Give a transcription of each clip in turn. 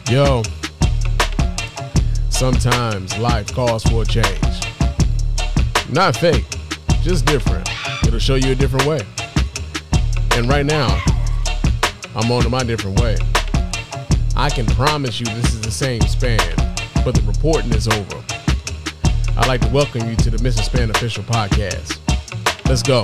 Yo, sometimes life calls for a change. Not fake, just different. It'll show you a different way. And right now, I'm on to my different way. I can promise you this is the same Spann, but the reporting is over. I'd like to welcome you to the Mrs. Spann official podcast. Let's go.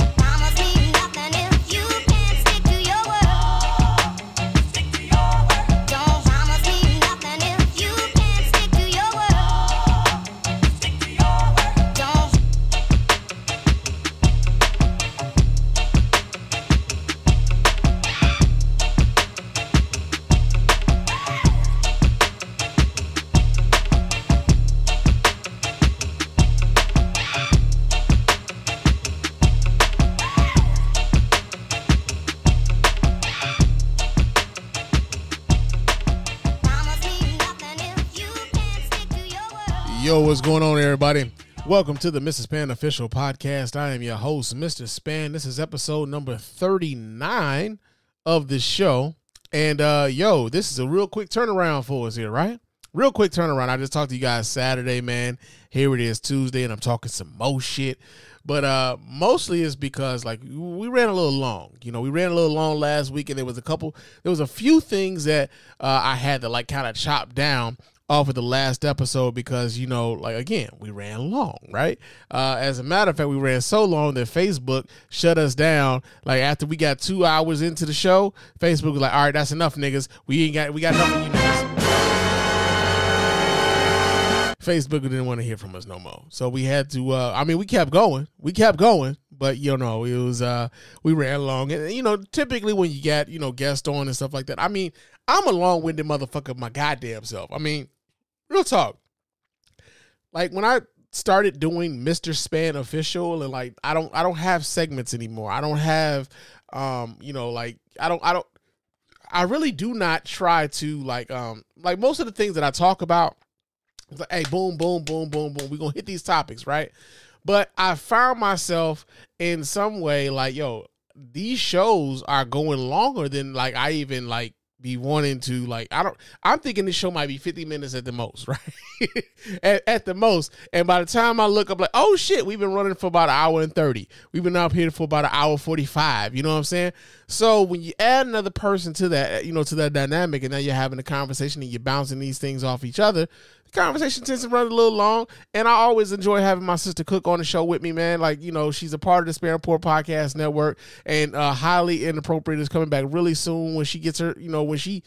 Yo, what's going on, everybody? Welcome to the Mrs. Spann official podcast. I am your host, Mr. Spann. This is episode number 39 of the show. And yo, this is a real quick turnaround for us here, right? Real quick turnaround. I just talked to you guys Saturday, man. Here it is Tuesday, and I'm talking some more shit. But mostly it's because like we ran a little long. You know, we ran a little long last week, and there was a few things that I had to like kind of chop down off of the last episode because, you know, like, again, we ran long, right? As a matter of fact, we ran so long that Facebook shut us down. Like, after we got 2 hours into the show, Facebook was like, all right, that's enough, niggas. We got enough of you niggas. Facebook didn't want to hear from us no more. So we had to, we kept going. But, you know, it was, we ran long. And, you know, typically when you get, you know, guests on and stuff like that, I mean, I'm a long-winded motherfucker my goddamn self. I mean, real talk. Like when I started doing Mr. Spann official, and like I don't have segments anymore. I don't have I really do not try to like most of the things that I talk about, it's like, hey, boom, boom, boom, boom, boom. We're gonna hit these topics, right? But I found myself in some way like, yo, these shows are going longer than like I even like be wanting to, like, I'm thinking this show might be 50 minutes at the most, right? at the most. And by the time I look up, like, oh shit, we've been running for about an hour and 30. We've been up here for about an hour 45. You know what I'm saying? So when you add another person to that, you know, to that dynamic, and now you're having a conversation and you're bouncing these things off each other, the conversation tends to run a little long. And I always enjoy having my sister Cook on the show with me, man. Like, you know, she's a part of the Spann Report Podcast Network, and Highly Inappropriate is coming back really soon when she gets her, you know, when she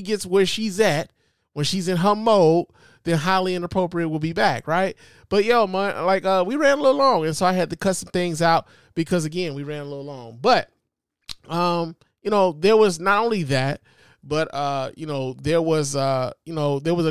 gets where she's at, when she's in her mode, then Highly Inappropriate will be back, right? But yo, man, like we ran a little long, and so I had to cut some things out because again, we ran a little long. But you know, there was not only that, but you know, there was a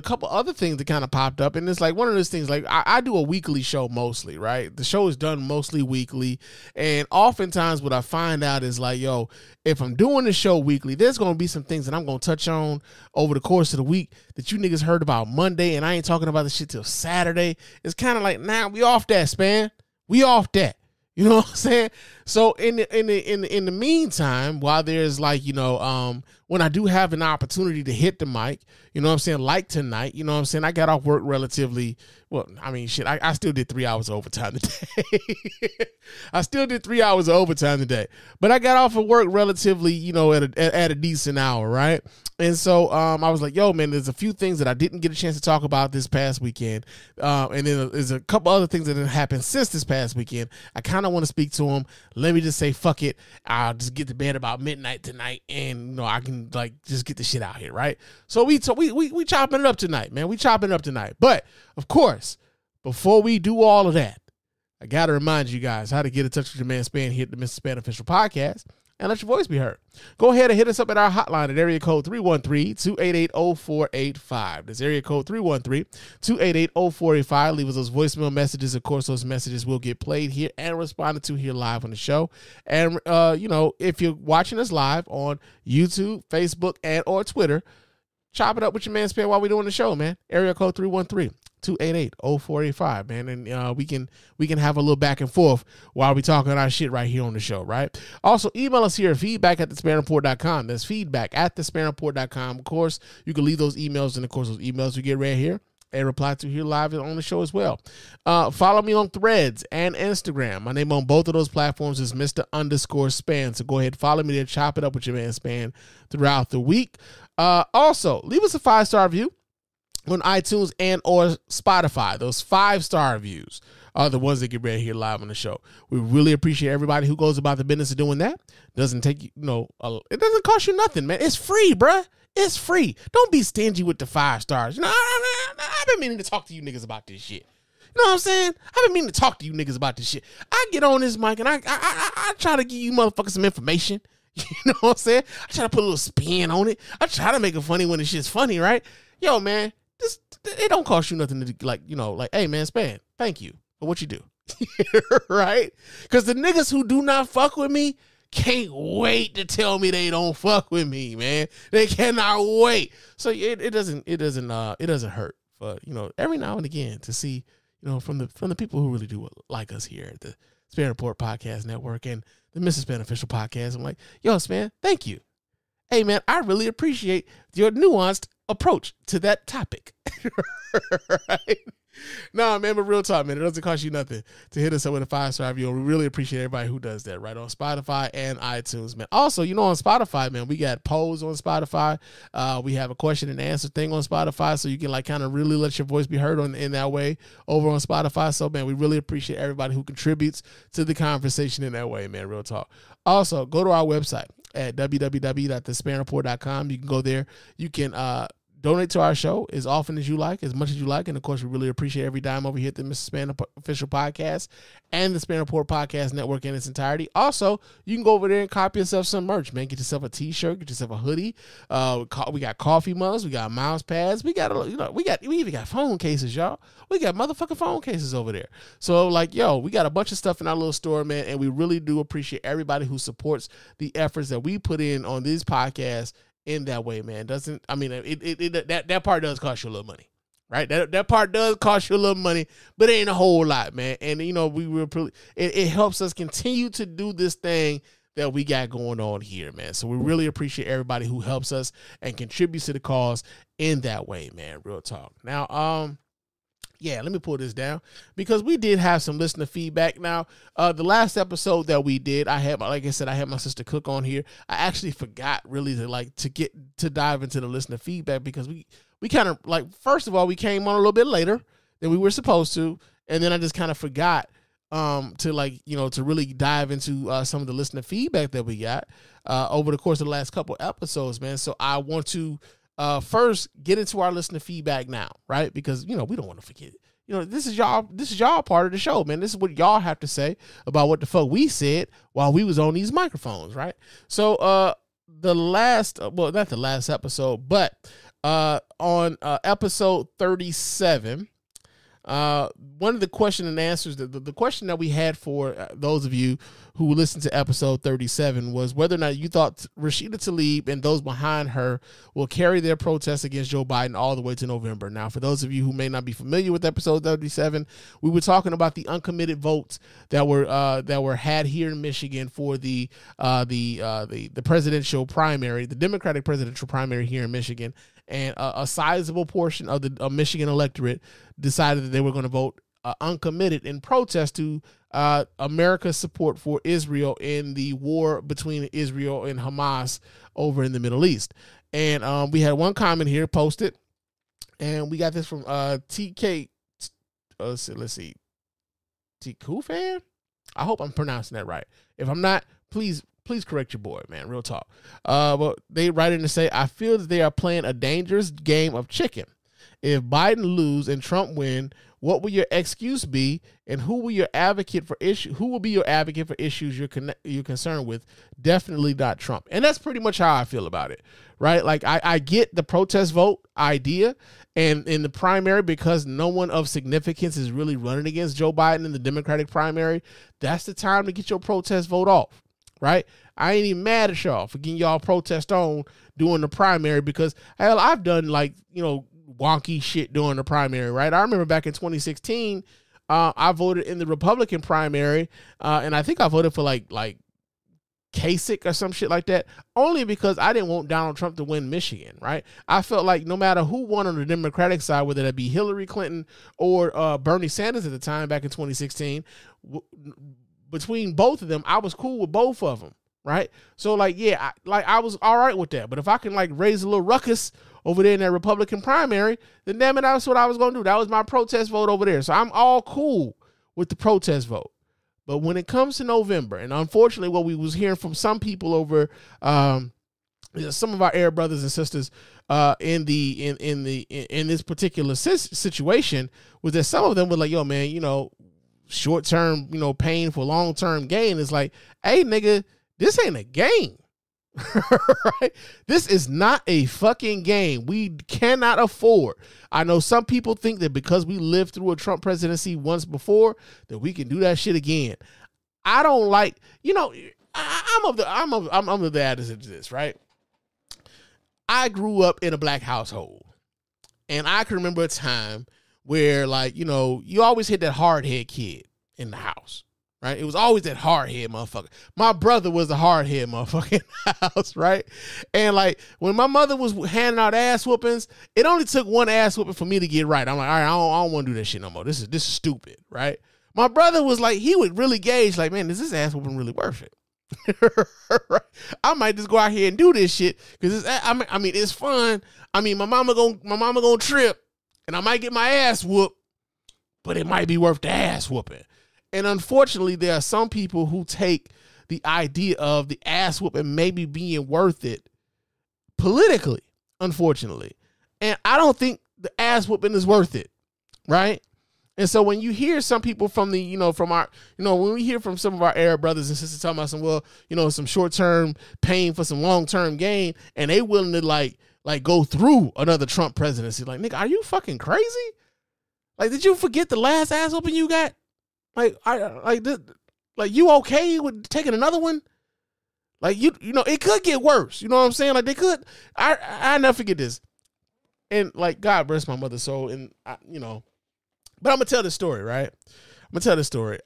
couple other things that kind of popped up, and it's like one of those things. Like I do a weekly show mostly, right? The show is done mostly weekly, and oftentimes what I find out is like, yo, if I'm doing the show weekly, there's gonna be some things that I'm gonna touch on over the course of the week that you niggas heard about Monday, and I ain't talking about the shit till Saturday. It's kind of like, nah, we off that, Spann. We off that. You know what I'm saying? So in the meantime, while there's like, you know, when I do have an opportunity to hit the mic, you know what I'm saying? Like tonight, you know what I'm saying? I got off work relatively, well, I mean, shit, I still did 3 hours of overtime today. I still did 3 hours of overtime today, but I got off of work relatively, you know, at a decent hour, right? And so I was like, yo, man, there's a few things that I didn't get a chance to talk about this past weekend. And then there's a couple other things that have happened since this past weekend. I kind of want to speak to them. Let me just say, fuck it. I'll just get to bed about midnight tonight, and, you know, I can like just get the shit out here, right? So we chopping it up tonight, man. We chopping it up tonight. But of course, before we do all of that, I got to remind you guys how to get in touch with your man Spann here at the Mr. Spann official podcast and let your voice be heard. Go ahead and hit us up at our hotline at area code 313-288-0485. That's area code 313-288-0485. Leave us those voicemail messages. Of course, those messages will get played here and responded to here live on the show. And, you know, if you're watching us live on YouTube, Facebook, and or Twitter, chop it up with your man Spann while we're doing the show, man. Area code 313-288-0485, man. And we can have a little back and forth while we talking our shit right here on the show, right? Also, email us here, feedback@thespannreport.com. That's feedback@thespannreport.com. Of course, you can leave those emails, and of course, those emails we get right here and reply to here live on the show as well. Follow me on Threads and Instagram. My name on both of those platforms is Mr._Spann. So go ahead, follow me there, chop it up with your man Spann throughout the week. Also, leave us a 5-star review on iTunes and or Spotify. Those 5-star reviews are the ones that get read here live on the show. We really appreciate everybody who goes about the business of doing that. Doesn't take you, it doesn't cost you nothing, man. It's free, bruh. It's free. Don't be stingy with the 5 stars. I've been meaning to talk to you niggas about this shit. You know what I'm saying? I've been meaning to talk to you niggas about this shit. I get on this mic and I try to give you motherfuckers some information. You know what I'm saying? I try to put a little spin on it. I try to make it funny when the shit's funny, right? Yo, man, it don't cost you nothing to hey, man, Spann, thank you for what you do. Right? Because the niggas who do not fuck with me can't wait to tell me they don't fuck with me, man. They cannot wait. So it doesn't hurt for, every now and again to see, from the people who really do like us here at the Spann Report Podcast Network and the Mrs. Spann Official Podcast. I'm like, yo, Spann, thank you. Hey, man, I really appreciate your nuanced approach to that topic. Right? No, man, but real talk, man, it doesn't cost you nothing to hit us up with a 5-star review. We really appreciate everybody who does that, right, on Spotify and iTunes, man. Also, on Spotify, man, we got polls on Spotify. We have a question and answer thing on Spotify, so you can kind of really let your voice be heard in that way over on Spotify. So, man, we really appreciate everybody who contributes to the conversation in that way, man, real talk. Also, go to our website at www.thespannreport.com. You can go there. You can donate to our show as often as you like, as much as you like. And, of course, we really appreciate every dime over here at the Mrs. Spann Official Podcast and the Spann Report Podcast Network in its entirety. Also, you can go over there and copy yourself some merch, man. Get yourself a T-shirt. Get yourself a hoodie. We got coffee mugs. We got mouse pads. We even got phone cases, y'all. We got motherfucking phone cases over there. So, we got a bunch of stuff in our little store, man, and we really do appreciate everybody who supports the efforts that we put in on these podcasts in that way, man. That part does cost you a little money, right? That part does cost you a little money, but it ain't a whole lot, man. And it helps us continue to do this thing that we got going on here, man. So we really appreciate everybody who helps us and contributes to the cause in that way, man. Real talk. Now, let me pull this down because we did have some listener feedback. Now, the last episode that we did, I had my sister Cook on here. I actually forgot really to dive into the listener feedback because we kind of first of all, we came on a little bit later than we were supposed to. And then I just kind of forgot to really dive into some of the listener feedback that we got over the course of the last couple episodes, man. So I want to first get into our listener feedback now, right? Because, we don't want to forget it. This is y'all part of the show, man. This is what y'all have to say about what the fuck we said while we was on these microphones, right? So, not the last episode, but on episode 37, one of the question and answers, the question that we had for those of you who listened to episode 37 was whether or not you thought Rashida Tlaib and those behind her will carry their protests against Joe Biden all the way to November. Now, for those of you who may not be familiar with episode 37, we were talking about the uncommitted votes that were had here in Michigan for the presidential primary, the Democratic presidential primary here in Michigan. And a sizable portion of the Michigan electorate decided that they were going to vote uncommitted in protest to America's support for Israel in the war between Israel and Hamas over in the Middle East. And we had one comment here posted, and we got this from TK. Let's see, TQ fan. I hope I'm pronouncing that right. If I'm not, please correct your boy, man. Real talk. But they write in to say, I feel that they are playing a dangerous game of chicken. If Biden lose and Trump win, what will your excuse be, and who will be your advocate for issues you're concerned with? Definitely not Trump. And that's pretty much how I feel about it, right? I get the protest vote idea, and in the primary, because no one of significance is really running against Joe Biden in the Democratic primary, that's the time to get your protest vote off. Right? I ain't even mad at y'all for getting y'all protest on during the primary because, hell, I've done like, wonky shit during the primary, right? I remember back in 2016, I voted in the Republican primary, and I think I voted for like Kasich or some shit like that, only because I didn't want Donald Trump to win Michigan, right? I felt like no matter who won on the Democratic side, whether that be Hillary Clinton or Bernie Sanders at the time back in 2016, between both of them, I was cool with both of them, right? So like, yeah, I was all right with that. But if I can like raise a little ruckus over there in that Republican primary, then damn it, that's what I was going to do. That was my protest vote over there. So I'm all cool with the protest vote. But when it comes to November, and unfortunately what we was hearing from some people over some of our Arab brothers and sisters in this particular situation was that some of them were like, yo, man, short-term, pain for long-term gain. It's like, hey, nigga, this ain't a game. Right? This is not a fucking game. We cannot afford. I know some people think that because we lived through a Trump presidency once before that we can do that shit again. I don't like, I'm of the attitude of this, right? I grew up in a black household, and I can remember a time where, like, you always hit that hard head kid in the house. Right? It was always that hard-head motherfucker. My brother was the hard-head motherfucker in the house, right? And like when my mother was handing out ass whoopings, it only took one ass whooping for me to get right. I'm like, all right, I don't want to do that shit no more. This is stupid, right? My brother was like, he would really gauge, like, man, is this ass whooping really worth it? Right? I might just go out here and do this shit because it's fun. I mean, my mama gonna trip, and I might get my ass whooped, but it might be worth the ass whooping. And unfortunately, there are some people who take the idea of the ass whooping maybe being worth it politically, unfortunately. And I don't think the ass whooping is worth it, right? And so when you hear some people from the, when we hear from some of our Arab brothers and sisters talking about some short-term pain for some long-term gain, and they willing to like go through another Trump presidency, like, nigga, are you fucking crazy? Like, did you forget the last ass whooping you got? Like, you okay with taking another one? Like, it could get worse. You know what I'm saying? Like, they could. I never forget this. And like, God bless my mother's soul. And but I'm gonna tell this story, right? I'm gonna tell this story.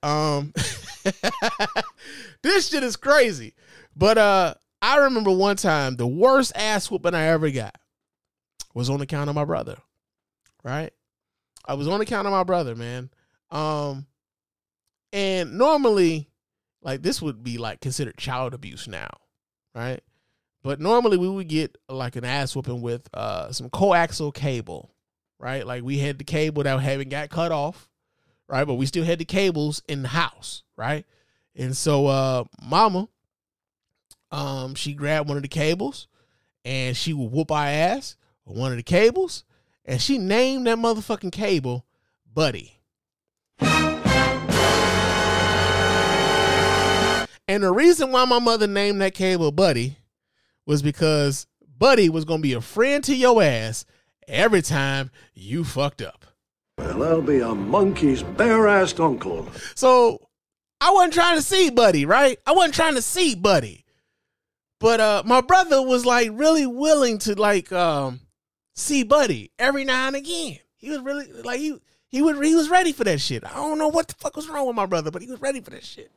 This shit is crazy. But I remember one time the worst ass whooping I ever got was on account of my brother. Right? I was on account of my brother, man. And normally, like, this would be like considered child abuse now, right? But normally we would get like an ass whooping with some coaxial cable, right? Like, we had the cable that hadn't got cut off, right? But we still had the cables in the house, right? And so mama, she grabbed one of the cables and she would whoop our ass with one of the cables, and she named that motherfucking cable Buddy. And the reason why my mother named that cable Buddy was because Buddy was going to be a friend to your ass every time you fucked up. Well, I'll be a monkey's bare-assed uncle. So I wasn't trying to see Buddy, right? I wasn't trying to see Buddy. But my brother was like really willing to like see Buddy every now and again. He was really like he was ready for that shit. I don't know what the fuck was wrong with my brother, but he was ready for that shit.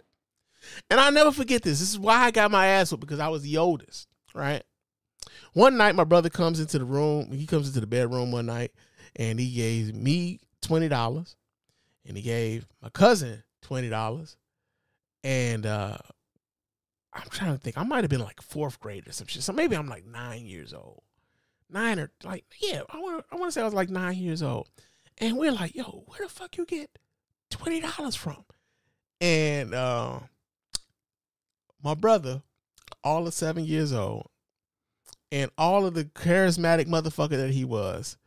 And I'll never forget this. This is why I got my ass whooped, because I was the oldest, right? One night, my brother comes into the room. He comes into the bedroom one night, and he gave me $20, and he gave my cousin $20. And I'm trying to think. I might have been like fourth grade or some shit. So maybe I'm like 9 years old. I want to say I was like 9 years old. And we're like, yo, where the fuck you get $20 from? And my brother, all of 7 years old, and all of the charismatic motherfucker that he was,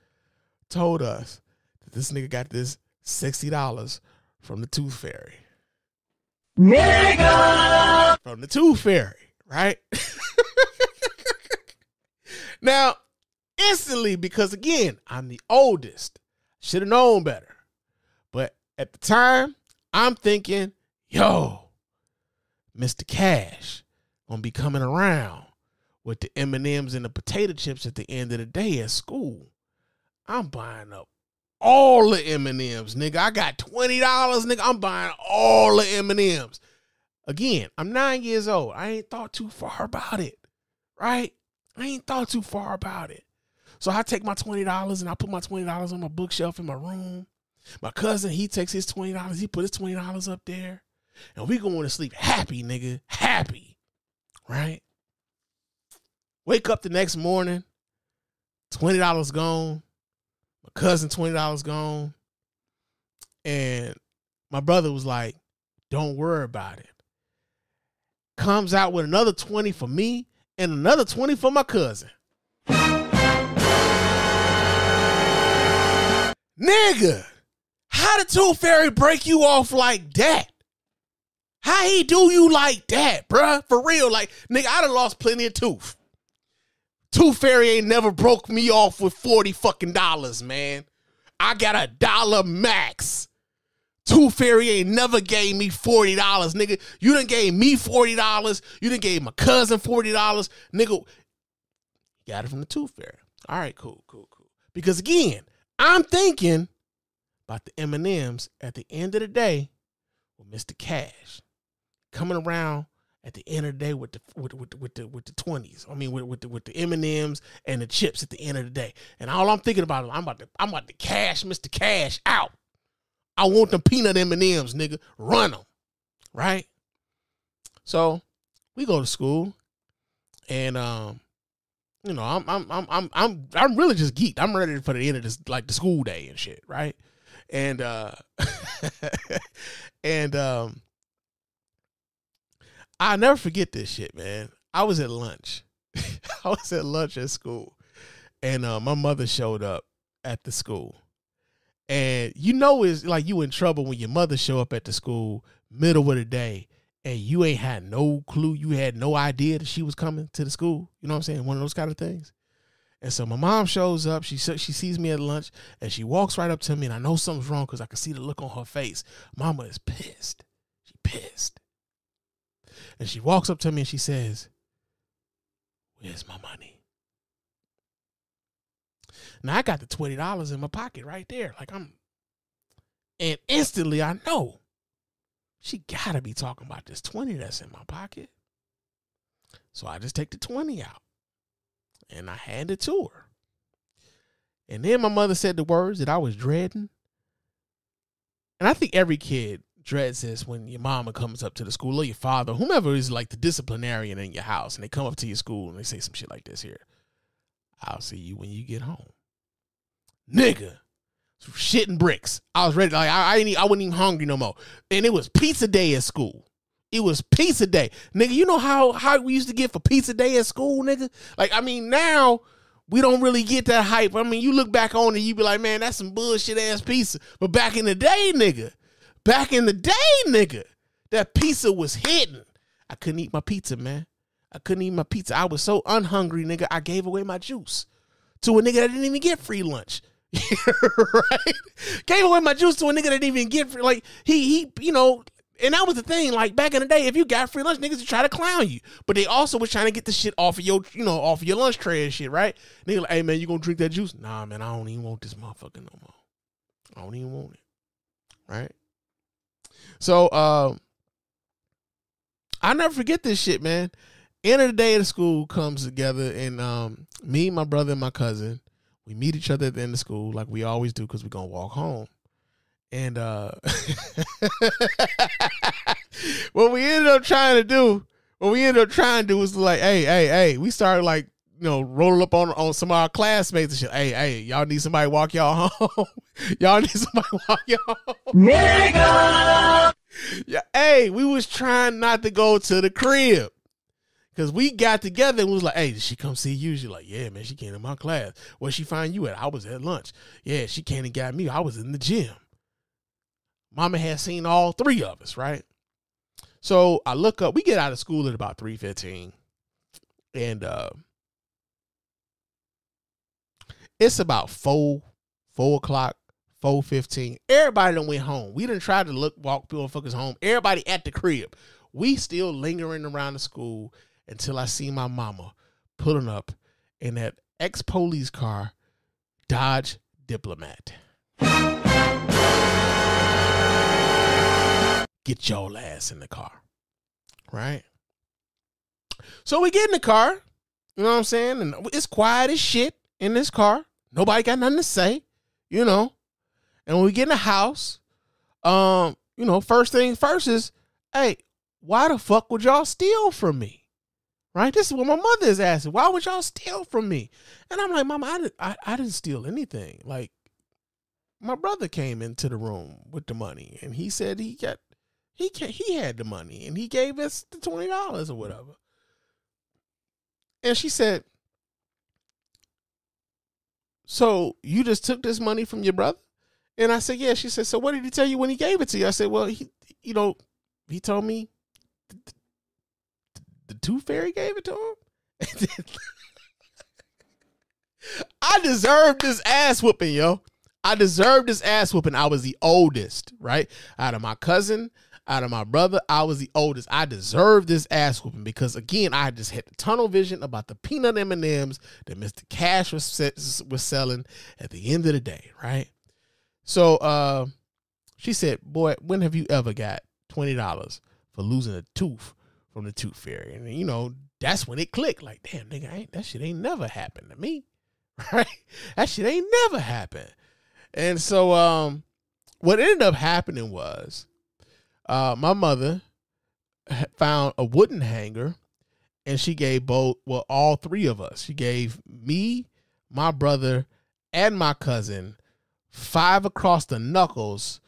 told us that this nigga got this $60 from the Tooth Fairy. Nigga! From the Tooth Fairy, right? Now, instantly, because again, I'm the oldest, should have known better. But at the time, I'm thinking, yo, Mr. Cash gonna be coming around with the M&Ms and the potato chips at the end of the day at school. I'm buying up all the M&Ms, nigga. I got $20, nigga. I'm buying all the M&Ms. Again, I'm 9 years old. I ain't thought too far about it, right? I ain't thought too far about it. So I take my $20 and I put my $20 on my bookshelf in my room. My cousin, he takes his $20. He put his $20 up there. And we going to sleep happy, nigga. Happy, right? Wake up the next morning, $20 gone. My cousin, $20 gone. And my brother was like, don't worry about it. Comes out with another 20 for me and another 20 for my cousin. Nigga, how did Tooth Fairy break you off like that? How he do you like that, bruh? For real, like, nigga, I done lost plenty of tooth. Tooth Fairy ain't never broke me off with $40 fucking dollars, man. I got $1 max. Tooth Fairy ain't never gave me $40, nigga. You done gave me $40. You done gave my cousin $40. Nigga, got it from the Tooth Fairy. All right, cool. Because again, I'm thinking about the M&Ms at the end of the day with Mr. Cash coming around at the end of the day with the 20s. I mean with the M&Ms and the chips at the end of the day. And all I'm thinking about is I'm about to cash Mr. Cash out. I want them peanut M&Ms, nigga. Run them, right? So we go to school, and you know, I'm really just geeked. I'm ready for the end of this, like the school day and shit, right? And I'll never forget this shit, man. I was at lunch. I was at lunch at school, and my mother showed up at the school. And you know it's like you in trouble when your mother show up at the school middle of the day and you ain't had no clue, you had no idea that she was coming to the school. You know what I'm saying? One of those kind of things. And so my mom shows up, she sees me at lunch, and she walks right up to me, and I know something's wrong because I can see the look on her face. Mama is pissed. She pissed. And she walks up to me and she says, "Where's my money?" Now I got the $20 in my pocket right there. And instantly I know she gotta be talking about this 20 that's in my pocket. So I just take the 20 out and I hand it to her. And then my mother said the words that I was dreading. And I think every kid dreads this when your mama comes up to the school or your father, whomever is like the disciplinarian in your house, and they come up to your school and they say some shit like this here. "I'll see you when you get home." Nigga, shit and bricks. I was ready. Like I wasn't even hungry no more. And it was pizza day at school. It was pizza day. Nigga, you know how we used to get for pizza day at school, nigga? Like, I mean, now we don't really get that hype. I mean, you look back on it, you be like, man, that's some bullshit ass pizza. But back in the day, nigga, that pizza was hidden. I couldn't eat my pizza, man. I couldn't eat my pizza. I was so unhungry, nigga, I gave away my juice to a nigga that didn't even get free lunch. Right? Gave away my juice to a nigga that didn't even get free. Like, he, you know, and that was the thing. Like, back in the day, if you got free lunch, niggas would try to clown you. But they also was trying to get the shit off of your, you know, off of your lunch tray and shit, right? Nigga like, "Hey, man, you gonna drink that juice?" "Nah, man, I don't even want this motherfucker no more. I don't even want it." Right? So, I'll never forget this shit, man. End of the day of the school comes together, and me, my brother, and my cousin, we meet each other at the end of school like we always do because we're going to walk home. And what we ended up trying to do was like, hey, we started like, you know, rolling up on some of our classmates and shit. Hey, y'all need somebody to walk y'all home. Y'all need somebody to walk y'all home. Nigga! Yeah, hey, we was trying not to go to the crib. Because we got together and was like, "Hey, did she come see you?" She's like, "Yeah, man, she came to my class." "Where'd she find you at?" "I was at lunch." "Yeah, she came and got me. I was in the gym." Mama had seen all three of us, right? So I look up. We get out of school at about 3:15. And it's about 4 o'clock, 4:15. Everybody done went home. We done tried to walk motherfuckers home. Everybody at the crib. We still lingering around the school until I see my mama pulling up in that ex-police car, Dodge Diplomat. Get your ass in the car, right? So we get in the car, you know what I'm saying? And it's quiet as shit in this car. Nobody got nothing to say, you know? And when we get in the house, you know, first thing first is, hey, why the fuck would y'all steal from me? Right? This is what my mother is asking. Why would y'all steal from me? And I'm like, Mama, I didn't steal anything. Like, my brother came into the room with the money, and he said he had the money, and he gave us the $20 or whatever. And she said, so you just took this money from your brother? And I said, yeah. She said, so what did he tell you when he gave it to you? I said, well, he told me the tooth fairy gave it to him. I deserved this ass whooping, yo. I deserved this ass whooping. I was the oldest, right? Out of my cousin, out of my brother, I was the oldest. I deserved this ass whooping because, again, I just had the tunnel vision about the peanut M&Ms that Mr. Cash was selling at the end of the day, right? So she said, boy, when have you ever got $20 for losing a tooth from the tooth fairy? And, you know, that's when it clicked. Like, damn, nigga, that shit ain't never happened to me, right? That shit ain't never happened. And so what ended up happening was my mother found a wooden hanger, and she gave all three of us. She gave me, my brother, and my cousin 5 across the knuckles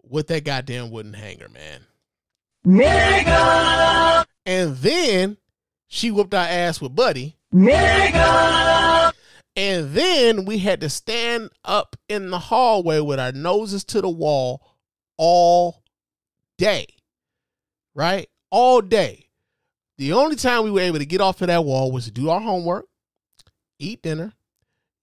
with that goddamn wooden hanger, man. Nigga! And then she whooped our ass with Buddy. Nigga! And then we had to stand up in the hallway with our noses to the wall all day, right? All day. The only time we were able to get off of that wall was to do our homework, eat dinner,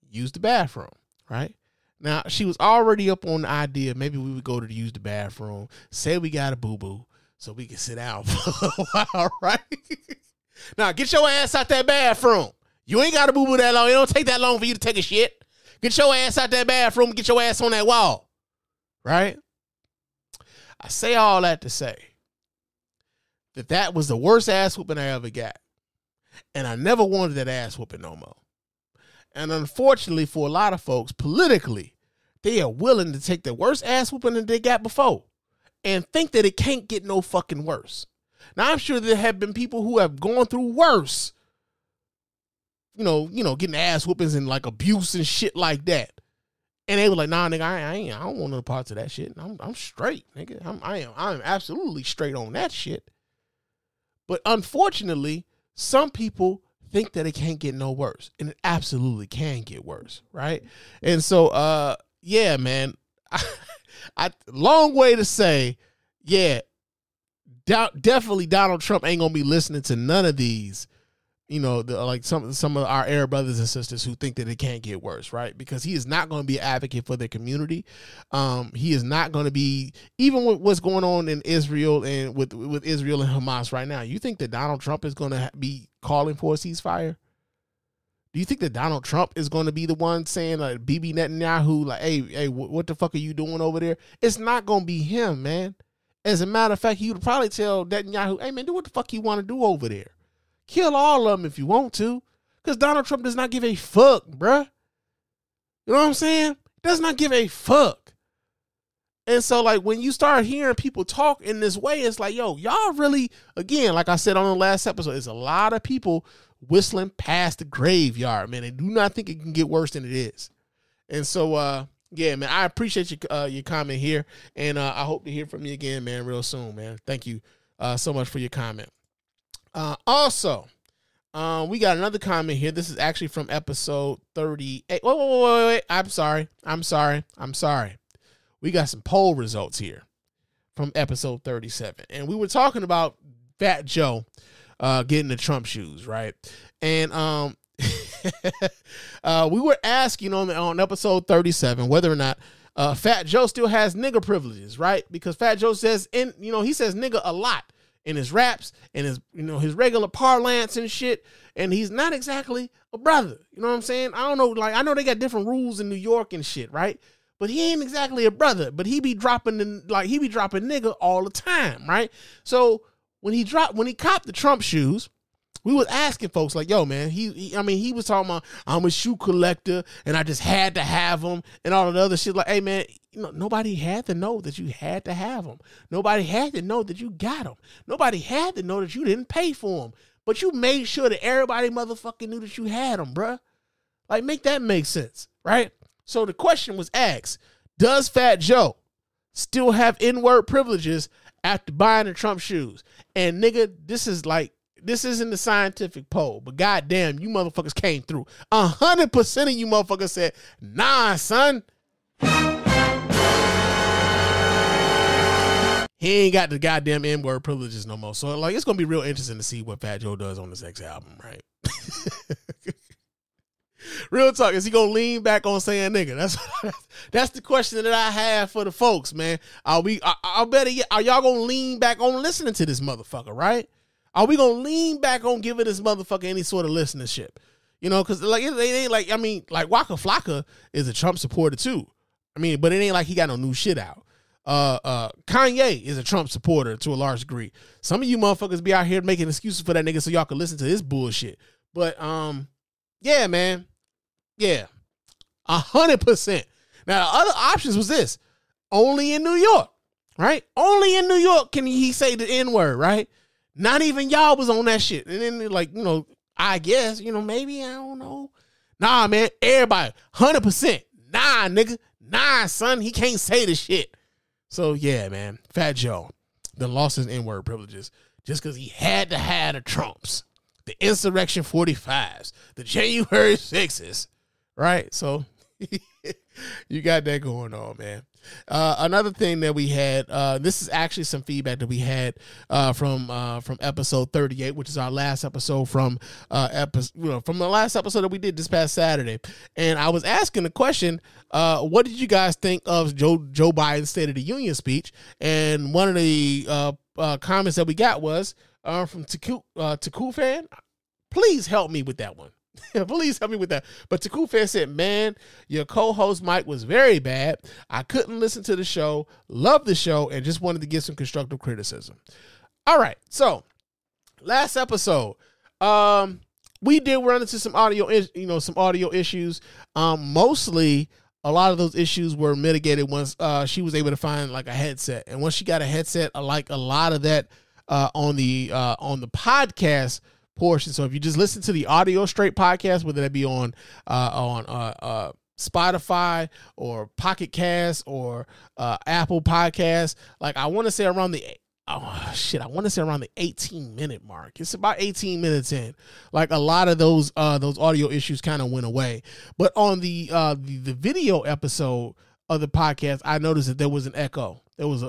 use the bathroom, right? Now, she was already up on the idea maybe we would go to use the bathroom, say we got a boo-boo so we can sit down for a while, right? Now, get your ass out that bathroom. You ain't got to boo-boo that long. It don't take that long for you to take a shit. Get your ass out that bathroom. Get your ass on that wall, right? I say all that to say that was the worst ass whooping I ever got. And I never wanted that ass whooping no more. And unfortunately for a lot of folks, politically, they are willing to take the worst ass whooping that they got before and think that it can't get no fucking worse. Now, I'm sure there have been people who have gone through worse, you know, getting ass whoopings and like abuse and shit like that. And they were like, nah, nigga, I don't want no parts of that shit. I'm straight, nigga. I'm absolutely straight on that shit. But unfortunately, some people think that it can't get no worse, and it absolutely can get worse, right? And so, yeah, man, long way to say, yeah, definitely Donald Trump ain't gonna be listening to none of these, you know, like some of our Arab brothers and sisters who think that it can't get worse, right? Because he is not going to be an advocate for their community. He is not going to be, even with what's going on in Israel and with Israel and Hamas right now. You think that Donald Trump is going to be calling for a ceasefire? Do you think that Donald Trump is going to be the one saying, like, Bibi Netanyahu, like, hey, what the fuck are you doing over there? It's not going to be him, man. As a matter of fact, he would probably tell Netanyahu, hey, man, do what the fuck you want to do over there. Kill all of them if you want to, because Donald Trump does not give a fuck, bruh. You know what I'm saying? Does not give a fuck. And so, like, when you start hearing people talk in this way, it's like, yo, y'all really, again, like I said on the last episode, it's a lot of people whistling past the graveyard, man. They do not think it can get worse than it is. And so, yeah, man, I appreciate your comment here, and I hope to hear from you again, man, real soon, man. Thank you so much for your comment. Also, we got another comment here. This is actually from episode 38. Wait. I'm sorry. We got some poll results here from episode 37. And we were talking about Fat Joe getting the Trump shoes, right? And we were asking on episode 37 whether or not Fat Joe still has nigger privileges, right? Because Fat Joe says, he says nigga a lot in his raps and his, his regular parlance and shit. And he's not exactly a brother. You know what I'm saying? I don't know. Like, I know they got different rules in New York and shit, right? But he ain't exactly a brother. But he be dropping nigga all the time, right? So when he copped the Trump shoes, we was asking folks like, yo, man, he was talking about, I'm a shoe collector and I just had to have them and all of the other shit. Like, hey, man, nobody had to know that you had to have them. Nobody had to know that you got them. Nobody had to know that you didn't pay for them. But you made sure that everybody motherfucking knew that you had them, bruh. Like, make that make sense, right? So the question was asked, does Fat Joe still have N-word privileges after buying the Trump shoes? And nigga, this isn't the scientific poll, but goddamn, you motherfuckers came through. 100% of you motherfuckers said, nah, son. He ain't got the goddamn N-word privileges no more. So, like, it's going to be real interesting to see what Fat Joe does on this next album, right? Real talk, is he going to lean back on saying nigga? That's the question that I have for the folks, man. Are y'all going to lean back on listening to this motherfucker, right? Are we going to lean back on giving this motherfucker any sort of listenership? Because, like, it ain't like, like Waka Flocka is a Trump supporter too. But it ain't like he got no new shit out. Kanye is a Trump supporter to a large degree. Some of you motherfuckers be out here making excuses for that nigga so y'all can listen to this bullshit. But, yeah, man. Yeah. 100%. Now, the other options was this. Only in New York, right? Only in New York can he say the N-word, right? Not even y'all was on that shit. And then, like, I guess, maybe, I don't know. Nah, man, everybody, 100%. Nah, nigga. Nah, son, he can't say the shit. So, yeah, man, Fat Joe then lost his N-word privileges just because he had to have the Trumps, the Insurrection 45s, the January 6s, right? So, you got that going on, man. Another thing that we had, this is actually some feedback that we had from episode 38, which is our last episode from the last episode that we did this past Saturday. And I was asking the question, what did you guys think of Joe Biden's State of the Union speech? And one of the comments that we got was from Taku fan. Please help me with that one. Please help me with that. But Taku fan said, man, your co-host Mike was very bad. I couldn't listen to the show, loved the show, and just wanted to give some constructive criticism. All right, so last episode, we did run into some audio issues. Mostly, a lot of those issues were mitigated once she was able to find like a headset, and once she got a headset, like a lot of that on the podcast portion. So if you just listen to the audio straight podcast, whether that be on Spotify or Pocket Cast or Apple Podcasts, like I want to say around the 18-minute mark. It's about 18 minutes in. Like a lot of those audio issues kind of went away. But on the video episode of the podcast, I noticed that there was an echo. There was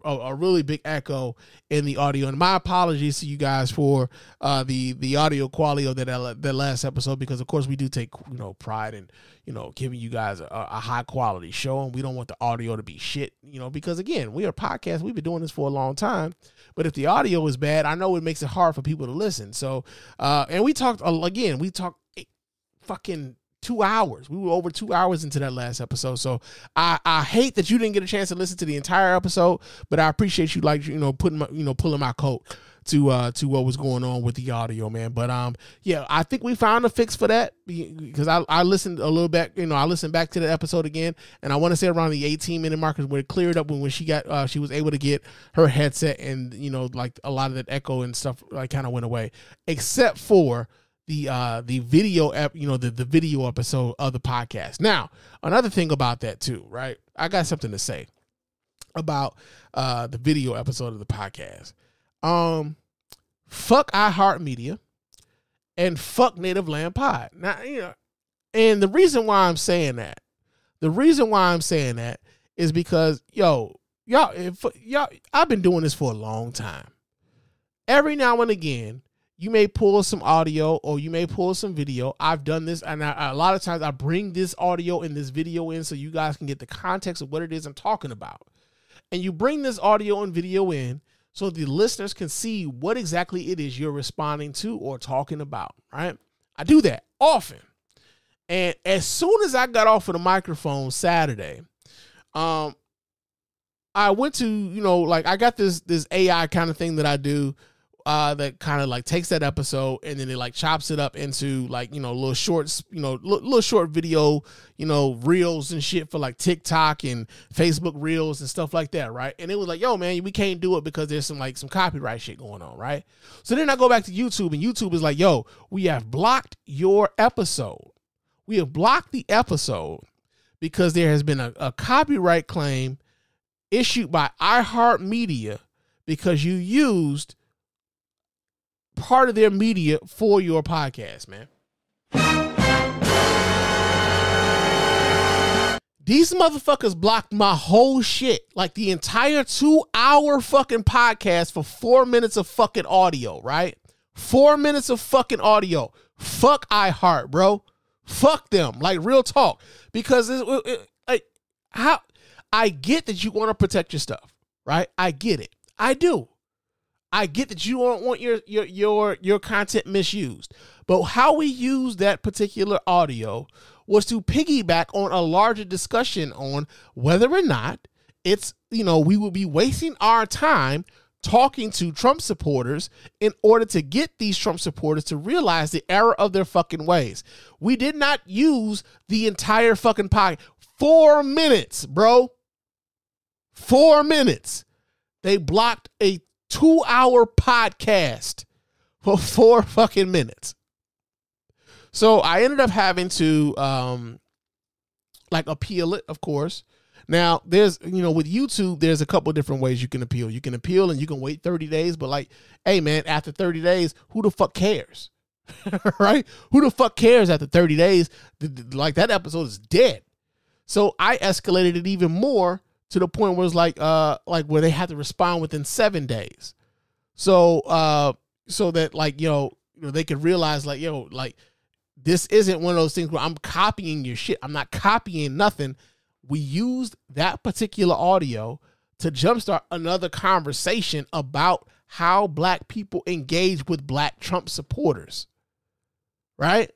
a really big echo in the audio, and my apologies to you guys for the audio quality of that last episode, because of course we do take pride in giving you guys a high quality show, and we don't want the audio to be shit, because again, we are a podcast, we've been doing this for a long time, but if the audio is bad, I know it makes it hard for people to listen. So and we talked fucking 2 hours. We were over 2 hours into that last episode. So I hate that you didn't get a chance to listen to the entire episode, but I appreciate you pulling my coat to what was going on with the audio, man. But yeah, I think we found a fix for that, because I listened a little bit, I listened back to the episode again, and I want to say around the 18-minute markers where it cleared up when she was able to get her headset, and like a lot of that echo and stuff like kind of went away, except for the video the video episode of the podcast. Now, another thing about that too, right? I got something to say about the video episode of the podcast. Fuck iHeartMedia and fuck Native Land Pod. Now, and the reason why I'm saying that is because y'all, I've been doing this for a long time. Every now and again, you may pull some audio or you may pull some video. I've done this, and a lot of times I bring this audio and this video in so you guys can get the context of what it is I'm talking about. And you bring this audio and video in so the listeners can see what exactly it is you're responding to or talking about, right? I do that often. And as soon as I got off of the microphone Saturday, I went to, like I got this AI kind of thing that I do that kind of like takes that episode and then it like chops it up into like, little shorts, little short video, reels and shit for like TikTok and Facebook reels and stuff like that, right? And it was like, yo, man, we can't do it because there's some copyright shit going on, right? So then I go back to YouTube and YouTube is like, yo, we have blocked your episode. We have blocked the episode because there has been a copyright claim issued by iHeartMedia because you used part of their media for your podcast, man. These motherfuckers blocked my whole shit, like the entire 2-hour fucking podcast for 4 minutes of fucking audio, right? 4 minutes of fucking audio. Fuck iHeart, bro. Fuck them, like real talk. Because how I get that you want to protect your stuff, right? I get it. I do. I get that you don't want your content misused. But how we use that particular audio was to piggyback on a larger discussion on whether or not it's, we will be wasting our time talking to Trump supporters in order to get these Trump supporters to realize the error of their fucking ways. We did not use the entire fucking podcast. 4 minutes, bro. 4 minutes. They blocked a 2-hour podcast for 4 fucking minutes. So I ended up having to appeal it, of course. Now, there's, with YouTube, there's a couple of different ways you can appeal. You can appeal and you can wait 30 days, but like, hey, man, after 30 days, who the fuck cares? Right? Who the fuck cares after 30 days? Like, that episode is dead. So I escalated it even more to the point where it's like where they had to respond within 7 days. So, so that they could realize this isn't one of those things where I'm copying your shit. I'm not copying nothing. We used that particular audio to jumpstart another conversation about how black people engage with black Trump supporters. Right?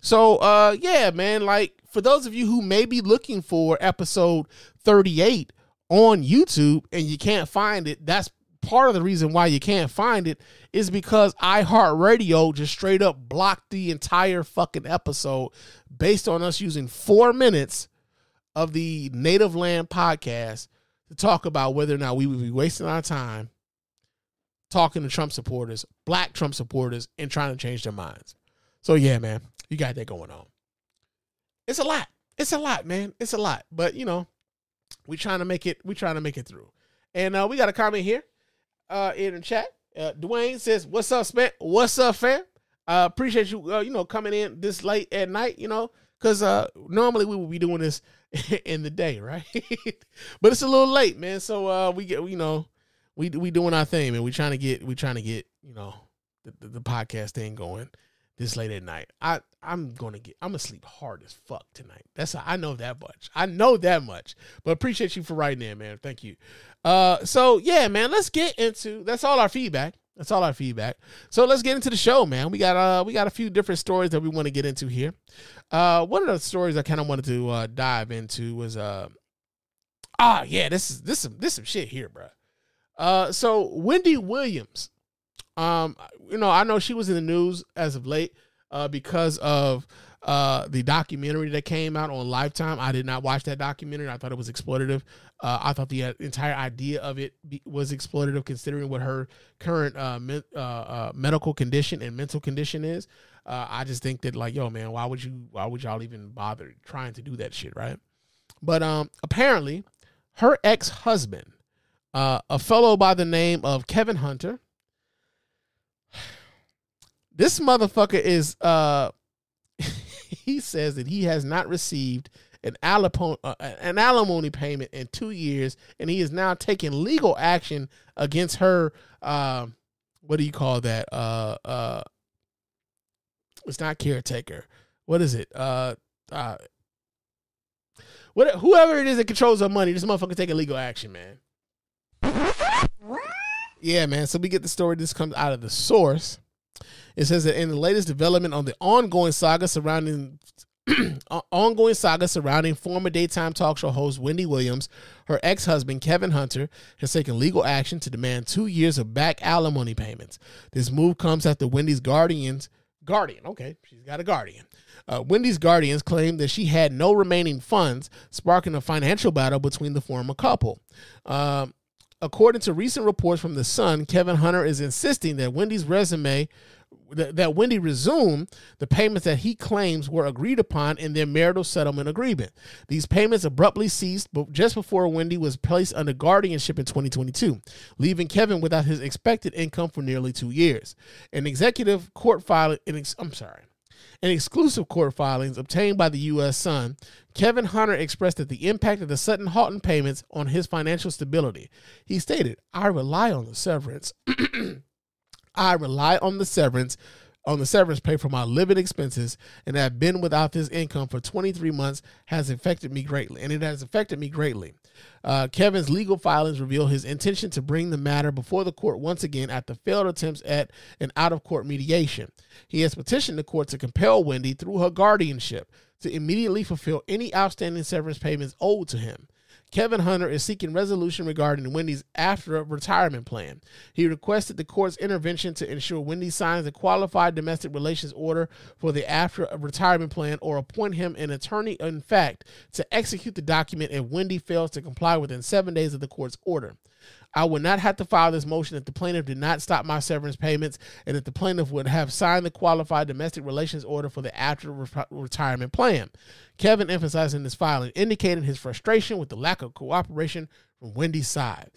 So, yeah, man, for those of you who may be looking for episode 38 on YouTube and you can't find it, that's part of the reason why you can't find it is because iHeartRadio just straight up blocked the entire fucking episode based on us using 4 minutes of the Native Land podcast to talk about whether or not we would be wasting our time talking to Trump supporters, black Trump supporters, and trying to change their minds. So yeah, man, you got that going on. It's a lot. It's a lot, man. It's a lot. But we trying to make it through. And we got a comment here in the chat. Dwayne says, "What's up, Spann? What's up, fam? Appreciate you coming in this late at night, because normally we would be doing this in the day, right? But it's a little late, man. So we get we doing our thing, man. We trying to get the podcast thing going this late at night. I'm gonna sleep hard as fuck tonight. I know that much. But appreciate you for writing in, man. Thank you. So yeah, man, let's get into that's all our feedback. So let's get into the show, man. We got a few different stories that we want to get into here. One of the stories I kind of wanted to dive into was this is some shit here, bro. So Wendy Williams, I know she was in the news as of late because of the documentary that came out on Lifetime. I did not watch that documentary. I thought it was exploitative. I thought the entire idea of it was exploitative, considering what her current medical condition and mental condition is. I just think that, yo, man, why would y'all even bother trying to do that shit, right? But apparently, her ex-husband, a fellow by the name of Kevin Hunter, this motherfucker is he says that he has not received an alimony payment in 2 years, and he is now taking legal action against her. What do you call that? It's not caretaker. What is it? Whoever it is that controls her money, this motherfucker taking legal action, man. Yeah, man. So we get the story. This comes out of The Source. It says that in the latest development on the ongoing saga surrounding former daytime talk show host Wendy Williams, her ex-husband Kevin Hunter has taken legal action to demand 2 years of back alimony payments. This move comes after Wendy's guardian, okay, she's got a guardian. Wendy's guardians claimed that she had no remaining funds, sparking a financial battle between the former couple. According to recent reports from The Sun, Kevin Hunter is insisting that Wendy resume the payments that he claims were agreed upon in their marital settlement agreement. These payments abruptly ceased just before Wendy was placed under guardianship in 2022, leaving Kevin without his expected income for nearly 2 years. In exclusive court filings obtained by the U.S. Sun, Kevin Hunter expressed that the impact of the sudden halt in payments on his financial stability. He stated, "I rely on the severance. I rely on the severance pay for my living expenses, and have been without this income for 23 months has affected me greatly, and it has affected me greatly." Kevin's legal filings reveal his intention to bring the matter before the court once again after failed attempts at an out-of-court mediation. He has petitioned the court to compel Wendy, through her guardianship, to immediately fulfill any outstanding severance payments owed to him. Kevin Hunter is seeking resolution regarding Wendy's after-retirement plan. He requested the court's intervention to ensure Wendy signs a qualified domestic relations order for the after-retirement plan, or appoint him an attorney in fact to execute the document if Wendy fails to comply within 7 days of the court's order. I would not have to file this motion if the plaintiff did not stop my severance payments, and if the plaintiff would have signed the qualified domestic relations order for the after-retirement plan. Kevin emphasized in his filing, indicating his frustration with the lack of cooperation from Wendy's side.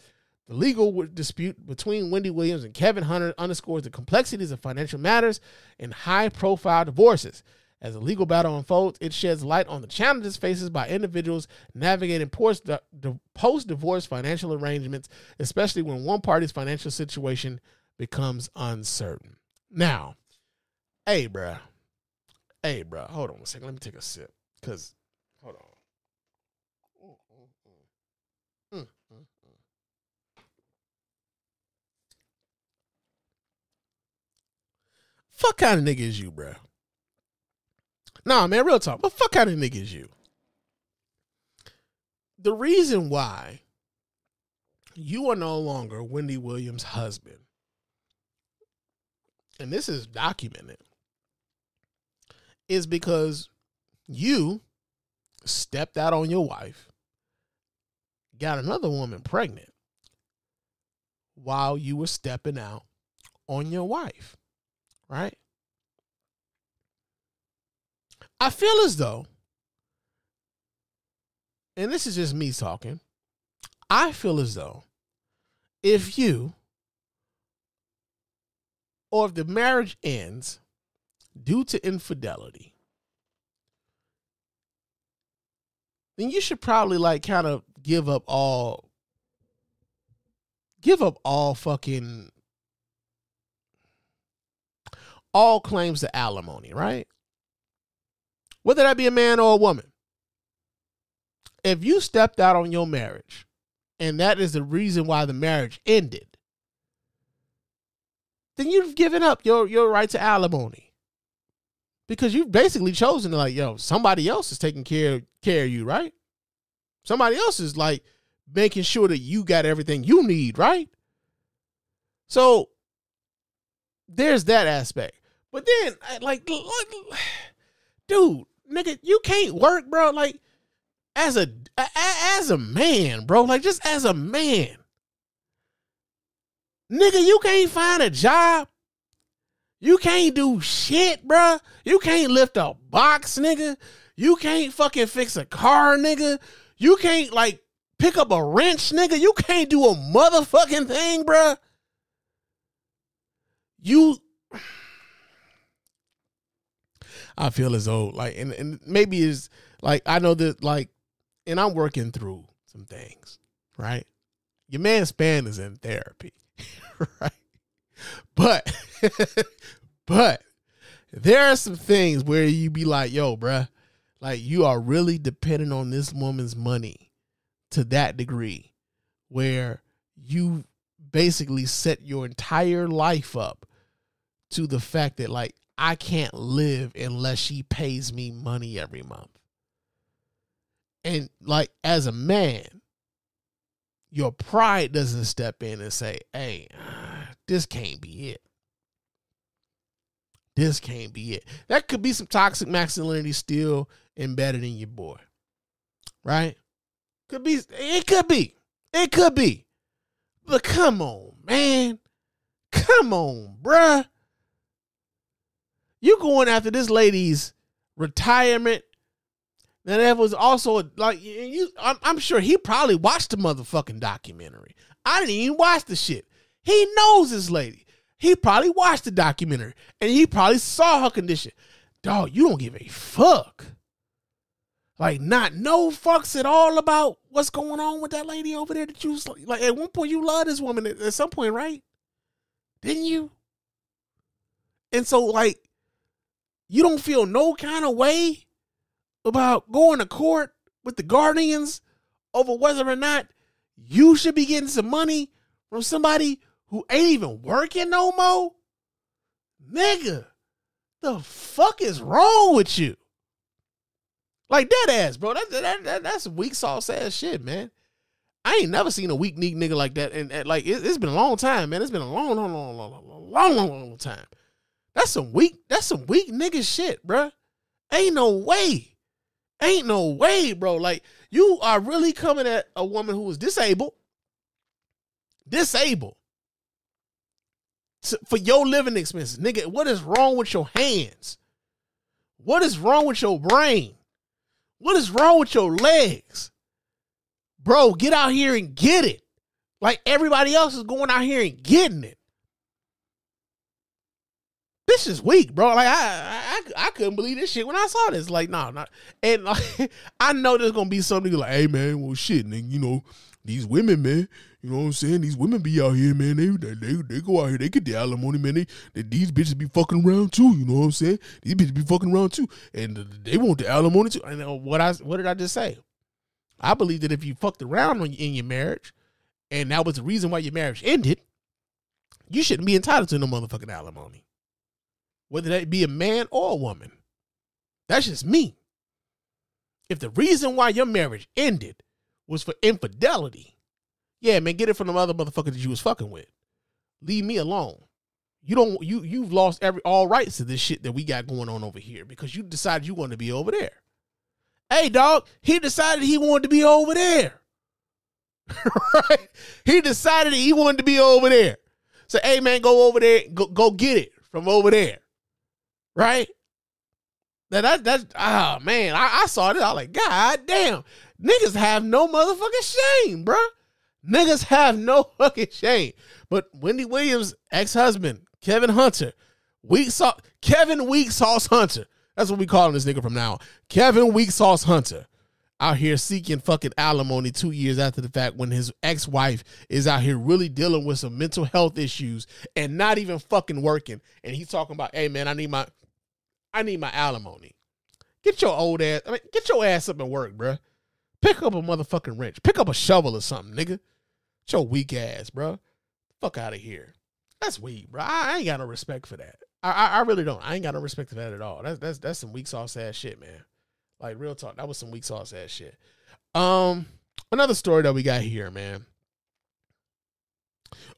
The legal dispute between Wendy Williams and Kevin Hunter underscores the complexities of financial matters and high-profile divorces. As the legal battle unfolds, it sheds light on the challenges faced by individuals navigating post-divorce financial arrangements, especially when one party's financial situation becomes uncertain. Now, hey, bruh, hold on a second. Let me take a sip, because, hold on. Fuck kind of nigga is you, bruh? Nah, man, real talk. What fuck kind of nigga is you? The reason why you are no longer Wendy Williams' husband, and this is documented, is because you stepped out on your wife, got another woman pregnant while you were stepping out on your wife, right? I feel as though, and this is just me talking, I feel as though if you, or if the marriage ends due to infidelity, then you should probably like kind of give up all fucking, all claims to alimony, right? Whether that be a man or a woman. If you stepped out on your marriage, and that is the reason why the marriage ended, then you've given up your right to alimony. Because you've basically chosen to, like, yo, somebody else is taking care of you, right? Somebody else is like making sure that you got everything you need, right? So there's that aspect. But then, like dude, nigga, you can't work, bro. Like, as a man, bro. Like, just as a man, nigga, you can't find a job. You can't do shit, bro. You can't lift a box, nigga. You can't fucking fix a car, nigga. You can't, like, pick up a wrench, nigga. You can't do a motherfucking thing, bro. I feel as though, like, and maybe it's like, I know that, like, and I'm working through some things, right? Your man Spann is in therapy, right? But there are some things where you be like, yo, bruh, like, you are really dependent on this woman's money to that degree where you basically set your entire life up to the fact that, like, I can't live unless she pays me money every month. And, like, as a man, your pride doesn't step in and say, hey, this can't be it. This can't be it. That could be some toxic masculinity still embedded in your boy. Right? Could be. It could be. It could be. But come on, man. Come on, bruh. You going after this lady's retirement. Now, that was also, like, I'm sure he probably watched the motherfucking documentary. I didn't even watch the shit. He knows this lady. He probably watched the documentary. And he probably saw her condition. Dog, you don't give a fuck. Like, not no fucks at all about what's going on with that lady over there that you, like, at one point you loved this woman at some point, right? Didn't you? And so, like, you don't feel no kind of way about going to court with the guardians over whether or not you should be getting some money from somebody who ain't even working no more? Nigga, the fuck is wrong with you? Like, that ass, bro. That's weak sauce ass shit, man. I ain't never seen a weak neat nigga like that. And like, it's been a long time, man. It's been a long time. That's some weak nigga shit, bro. Ain't no way. Ain't no way, bro. Like, you are really coming at a woman who is disabled for your living expenses. Nigga, what is wrong with your hands? What is wrong with your brain? What is wrong with your legs? Bro, get out here and get it. Like everybody else is going out here and getting it. This is weak, bro. Like, I couldn't believe this shit when I saw this. Like, no. And like, I know there's going to be somebody like, hey, man, well, shit, nigga, you know, these women, man, you know what I'm saying? These women be out here, man. They go out here. They get the alimony, man. These bitches be fucking around too. You know what I'm saying? These bitches be fucking around too, and they want the alimony too. And what did I just say? I believe that if you fucked around in your marriage, and that was the reason why your marriage ended, you shouldn't be entitled to no motherfucking alimony, whether that be a man or a woman. That's just me. If the reason why your marriage ended was for infidelity, yeah, man, get it from the other motherfucker that you was fucking with. Leave me alone. You've lost all rights to this shit that we got going on over here because you decided you wanted to be over there. Hey, dog, he decided he wanted to be over there. Right? He decided he wanted to be over there. So, hey, man, go over there, go get it from over there. Right? Now that's man, I saw this. I was like, God damn, niggas have no motherfucking shame, bro. Niggas have no fucking shame. But Wendy Williams' ex-husband, Kevin Hunter, Kevin Weak Sauce Hunter. That's what we calling this nigga from now on. Kevin Weak Sauce Hunter out here seeking fucking alimony 2 years after the fact when his ex-wife is out here really dealing with some mental health issues and not even fucking working. And he's talking about, hey man, I need my alimony. Get your old ass, get your ass up and work, bruh. Pick up a motherfucking wrench. Pick up a shovel or something, nigga. Get your weak ass, bruh. Fuck out of here. That's weak, bro. I ain't got no respect for that. I really don't. I ain't got no respect for that at all. That's some weak sauce ass shit, man. Like, real talk. That was some weak sauce ass shit. Another story that we got here, man.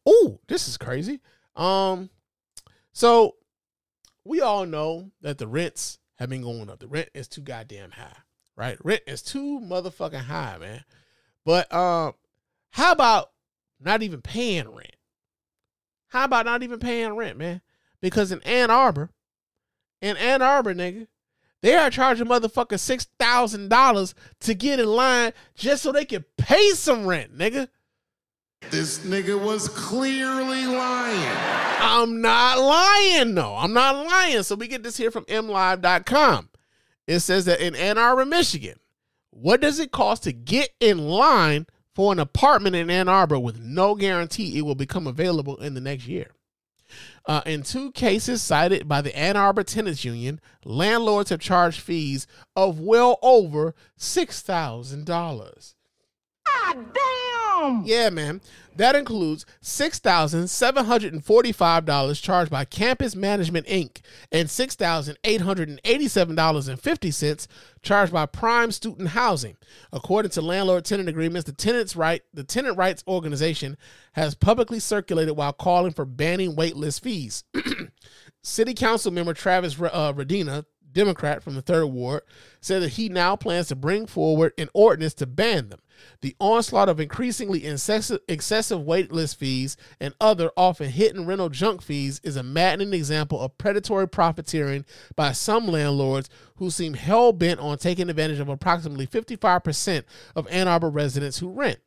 Oh, this is crazy. So we all know that the rents have been going up. The rent is too goddamn high, right? Rent is too motherfucking high, man. But how about not even paying rent? How about not even paying rent, man? Because in Ann Arbor, nigga, they are charging motherfuckers $6,000 to get in line just so they can pay some rent, nigga. This nigga was clearly lying. I'm not lying, though. I'm not lying. So we get this here from mlive.com. It says that in Ann Arbor, Michigan, what does it cost to get in line for an apartment in Ann Arbor with no guarantee it will become available in the next year? In 2 cases cited by the Ann Arbor Tenants Union, landlords have charged fees of well over $6,000. God damn! Yeah, man. That includes $6,745 charged by Campus Management, Inc. and $6,887.50 charged by Prime Student Housing. According to landlord-tenant agreements, the tenant rights organization has publicly circulated while calling for banning waitlist fees. City Council member Travis Radina, Democrat from the 3rd Ward, said that he now plans to bring forward an ordinance to ban them. The onslaught of increasingly excessive waitlist fees and other often hidden rental junk fees is a maddening example of predatory profiteering by some landlords who seem hell-bent on taking advantage of approximately 55% of Ann Arbor residents who rent.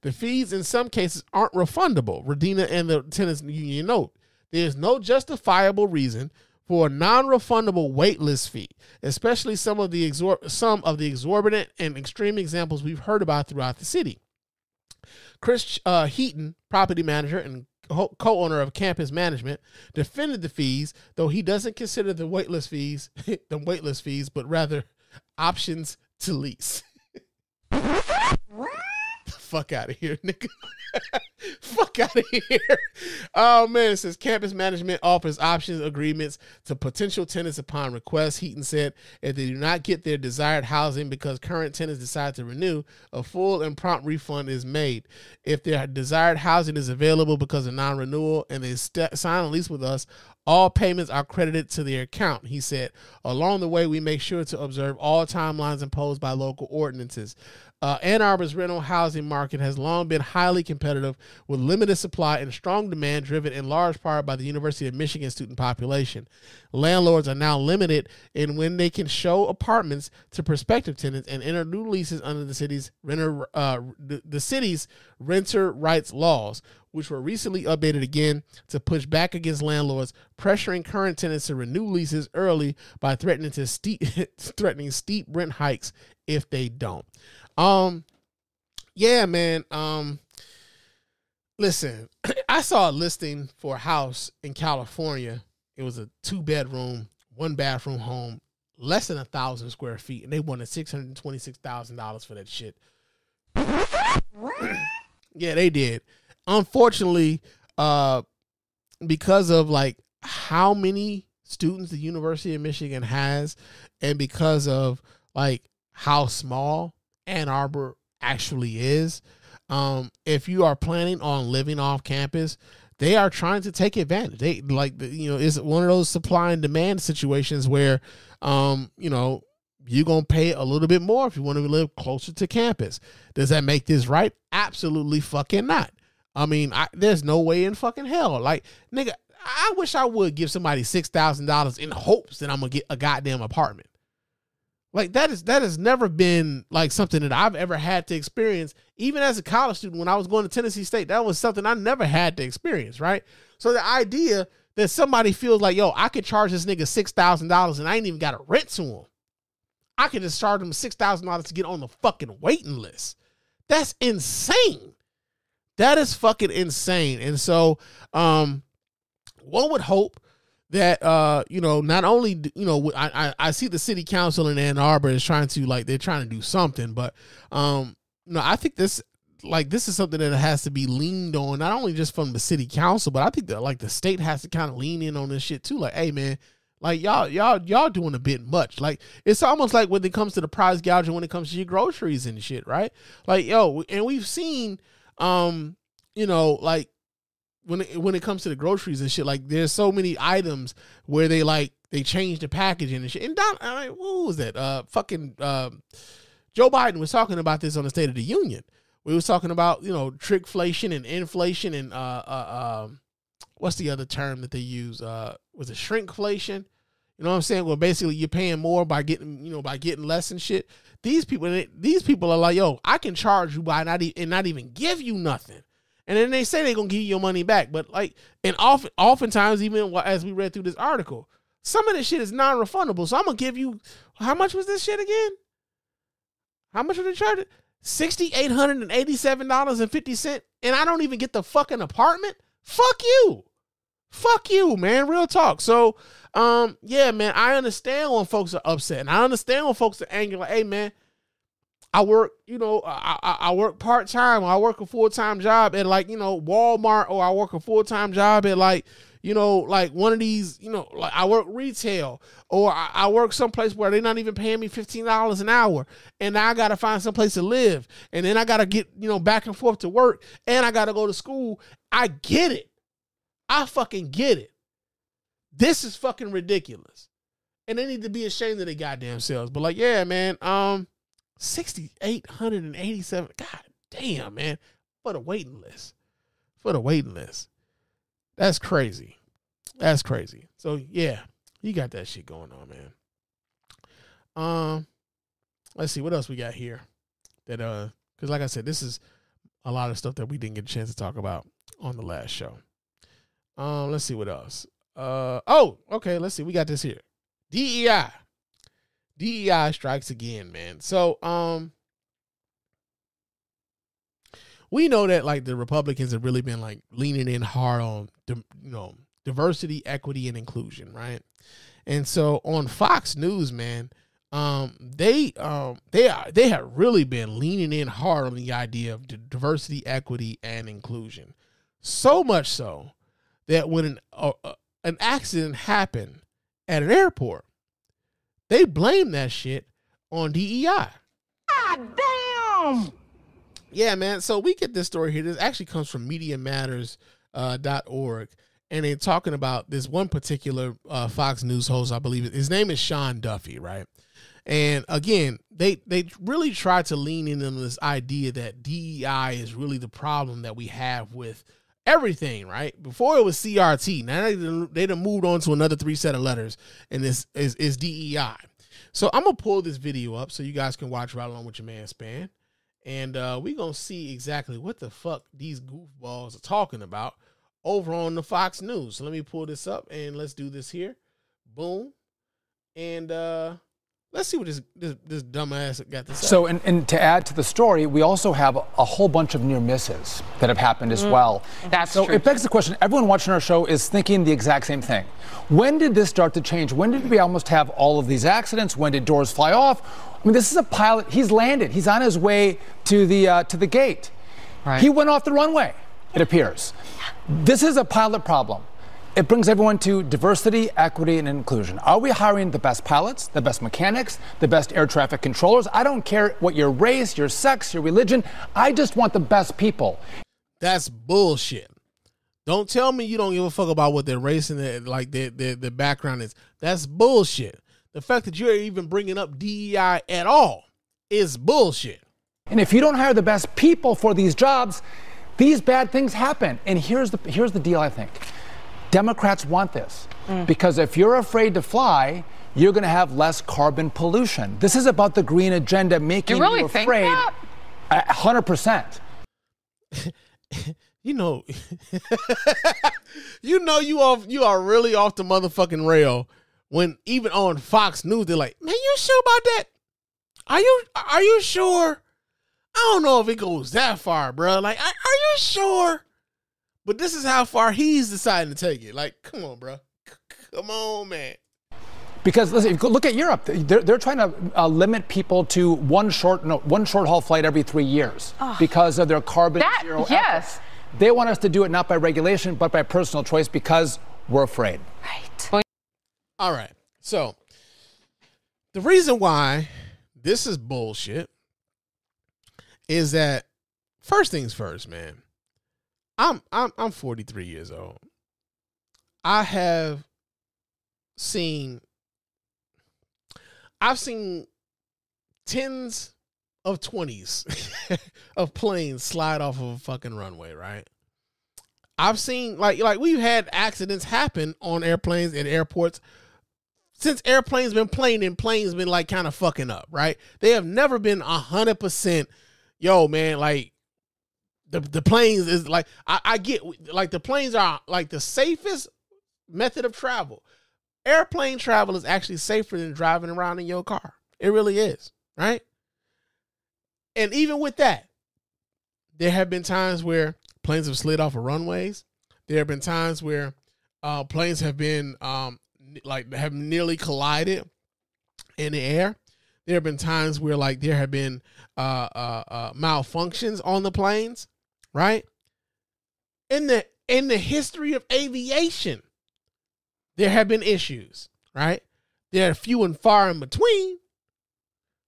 The fees in some cases aren't refundable, Radina and the tenants union note. There is no justifiable reason for a non-refundable waitlist fee, especially some of the exorbitant and extreme examples we've heard about throughout the city. Chris Heaton, property manager and co-owner of Campus Management, defended the fees, though he doesn't consider the waitlist fees, but rather options to lease. Fuck out of here, nigga. Fuck out of here. Oh, man. It says Campus Management offers options agreements to potential tenants upon request. Heaton said if they do not get their desired housing because current tenants decide to renew, a full and prompt refund is made. If their desired housing is available because of non-renewal and they sign a lease with us, all payments are credited to their account, he said. Along the way, we make sure to observe all timelines imposed by local ordinances. Ann Arbor's rental housing market has long been highly competitive with limited supply and strong demand driven in large part by the University of Michigan student population. Landlords are now limited in when they can show apartments to prospective tenants and enter new leases under the city's renter rights laws, which were recently updated again to push back against landlords pressuring current tenants to renew leases early by threatening steep rent hikes if they don't. Yeah, man. Listen, I saw a listing for a house in California. It was a 2-bedroom, 1-bathroom home, less than 1,000 square feet, and they wanted $626,000 for that shit. Yeah, they did. Unfortunately, because of like how many students the University of Michigan has, and because of like how small Ann Arbor actually is, if you are planning on living off campus, they are trying to take advantage. They it's one of those supply and demand situations where, you're going to pay a little bit more if you want to live closer to campus. Does that make this right? Absolutely fucking not. I mean, there's no way in fucking hell. Like, nigga, I wish I would give somebody $6,000 in hopes that I'm going to get a goddamn apartment. Like, that has never been like something that I've ever had to experience. Even as a college student, when I was going to Tennessee State, that was something I never had to experience, right? So the idea that somebody feels like, yo, I could charge this nigga $6,000 and I ain't even got to rent to him. I could just charge him $6,000 to get on the fucking waiting list. That's insane. That is fucking insane. And so one would hope that, not only, I see the city council in Ann Arbor is trying to, they're trying to do something, but, I think this is something that has to be leaned on, not only just from the city council, but I think that, the state has to kind of lean in on this shit too. Like, hey, man, y'all doing a bit much. Like, it's almost like when it comes to the price gouging, when it comes to your groceries and shit, right? Like, yo, and we've seen, when it comes to the groceries and shit, like, there's so many items where they change the packaging and shit. And what was that? Joe Biden was talking about this on the State of the Union. We was talking about, trickflation and inflation and what's the other term that they use? Was it shrinkflation? You know what I'm saying? Well, basically you're paying more by getting less and shit. These people are like, yo, I can charge you by not even give you nothing. And then they say they're going to give you your money back. But oftentimes, even as we read through this article, some of this shit is non-refundable. So I'm going to give you, how much was this shit again? How much was it charged? $6,887.50. And I don't even get the fucking apartment? Fuck you. Fuck you, man. Real talk. So, yeah, man, I understand when folks are upset. And I understand when folks are angry. Like, hey, man, I work, I work part-time, or I work a full-time job at like, Walmart, or I work a full-time job at like, like one of these, like I work retail, or I work someplace where they're not even paying me $15 an hour. And now I got to find someplace to live. And then I got to get, back and forth to work, and I got to go to school. I get it. I fucking get it. This is fucking ridiculous. And they need to be ashamed of their goddamn selves. But like, yeah, man, 6,887. God damn, man. For the waiting list. That's crazy. So yeah, you got that shit going on, man. Let's see what else we got here. That because like I said, this is a lot of stuff that we didn't get a chance to talk about on the last show. Let's see what else. Okay, let's see. We got this here. DEI strikes again, man. So we know that like the Republicans have really been like leaning in hard on diversity, equity, and inclusion, right? And so on Fox News, man, they have really been leaning in hard on the idea of diversity, equity, and inclusion. So much so that when an accident happened at an airport, they blame that shit on DEI. God damn! Yeah, man. So we get this story here. This actually comes from MediaMatters.org. And they're talking about this one particular Fox News host, I believe. His name is Sean Duffy, right? And again, they really try to lean in on this idea that DEI is really the problem that we have with everything, right? Before it was CRT. Now they done moved on to another 3 set of letters, and this is DEI. So I'm going to pull this video up so you guys can watch right along with your man Spann. And we're going to see exactly what the fuck these goofballs are talking about over on the Fox News. So let me pull this up and let's do this here. Boom. And let's see what this dumbass got to say. So, and to add to the story, we also have a whole bunch of near misses that have happened as well. That's so true. It begs the question, everyone watching our show is thinking the exact same thing. When did this start to change? When did we almost have all of these accidents? When did doors fly off? I mean, this is a pilot. He's landed. He's on his way to the gate. Right. He went off the runway, it appears. This is a pilot problem. It brings everyone to diversity, equity, and inclusion. Are we hiring the best pilots, the best mechanics, the best air traffic controllers? I don't care what your race, your sex, your religion. I just want the best people. That's bullshit. Don't tell me you don't give a fuck about what their race and their background is. That's bullshit. The fact that you're even bringing up DEI at all is bullshit. And if you don't hire the best people for these jobs, these bad things happen. And here's the deal, I think. Democrats want this because if you're afraid to fly, you're going to have less carbon pollution. This is about the green agenda making you afraid. 100%. You are really off the motherfucking rail when even on Fox News they're like, man, you sure about that? Are you sure? I don't know if it goes that far, bro. Like, are you sure? But this is how far he's deciding to take it. Like, come on, bro. Come on, man. Because listen, look at Europe. They're trying to limit people to one short haul flight every 3 years because of their carbon zero efforts. They want us to do it not by regulation but by personal choice because we're afraid. Right. All right. So the reason why this is bullshit is that first things first, man. I'm 43 years old. I've seen tens of 20s of planes slide off of a fucking runway, right? I've seen like we've had accidents happen on airplanes and airports since airplanes been playing and planes been like kind of fucking up, right? They have never been 100%. Yo, man, like the planes is like I get like the planes are like the safest method of travel. Airplane travel is actually safer than driving around in your car. It really is, right? And even with that, there have been times where planes have slid off of runways. There have been times where planes have been have nearly collided in the air. There have been times where like there have been malfunctions on the planes, right? In the history of aviation, there have been issues, right? There are few and far in between,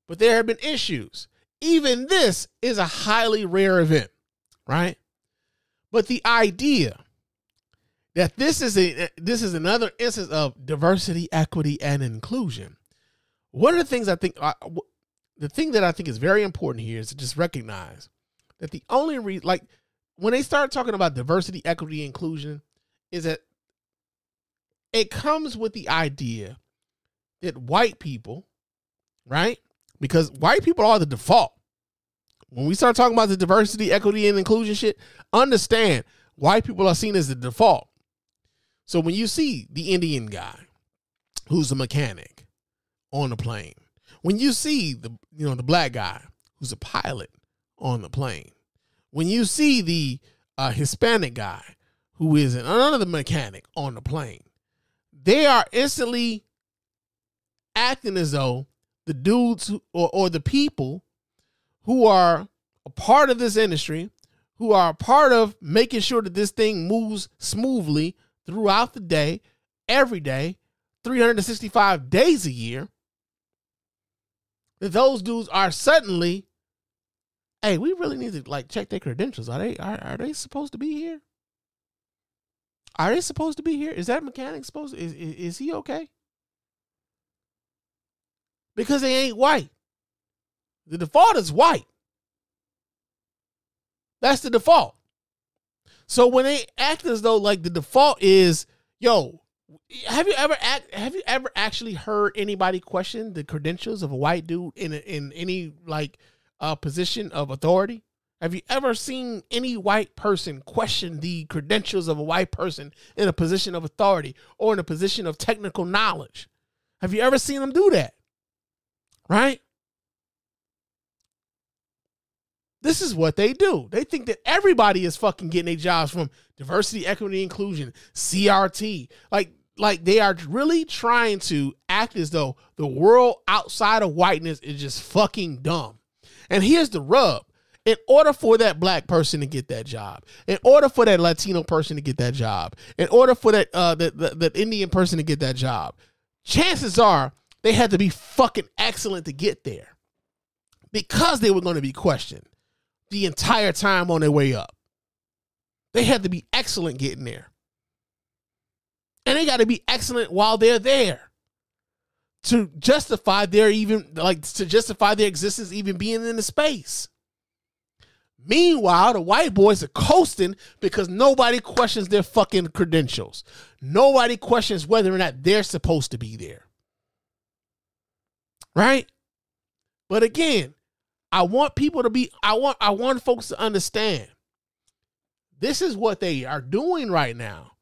but there have been issues. Even this is a highly rare event, right? But the idea that this is another instance of diversity, equity, and inclusion. One of the things I think, the thing that I think is very important here is to just recognize that the only reason, like when they start talking about diversity, equity, inclusion, is that it comes with the idea that white people, right? Because white people are the default. When we start talking about the diversity, equity, and inclusion shit, understand white people are seen as the default. So when you see the Indian guy who's a mechanic on the plane, when you see the black guy who's a pilot on the plane, when you see the Hispanic guy who is another mechanic on the plane, they are instantly acting as though the dudes or the people who are a part of this industry, who are a part of making sure that this thing moves smoothly throughout the day, every day, 365 days a year, that those dudes are suddenly, hey, we really need to like check their credentials. Are they supposed to be here? Are they supposed to be here? Is that mechanic supposed to, is he okay? Because they ain't white. The default is white. That's the default. So when they act as though like the default is, yo, have you ever actually heard anybody question the credentials of a white dude in any like position of authority? Have you ever seen any white person question the credentials of a white person in a position of authority or in a position of technical knowledge? Have you ever seen them do that? Right? This is what they do. They think that everybody is fucking getting their jobs from diversity, equity, inclusion, CRT. Like they are really trying to act as though the world outside of whiteness is just fucking dumb. And here's the rub. In order for that black person to get that job, in order for that Latino person to get that job, in order for that that Indian person to get that job, chances are they had to be fucking excellent to get there because they were going to be questioned the entire time on their way up. They had to be excellent getting there. And they got to be excellent while they're there to justify their existence even being in the space. Meanwhile, the white boys are coasting because nobody questions their fucking credentials. Nobody questions whether or not they're supposed to be there. Right? But again, I want folks to understand this is what they are doing right now.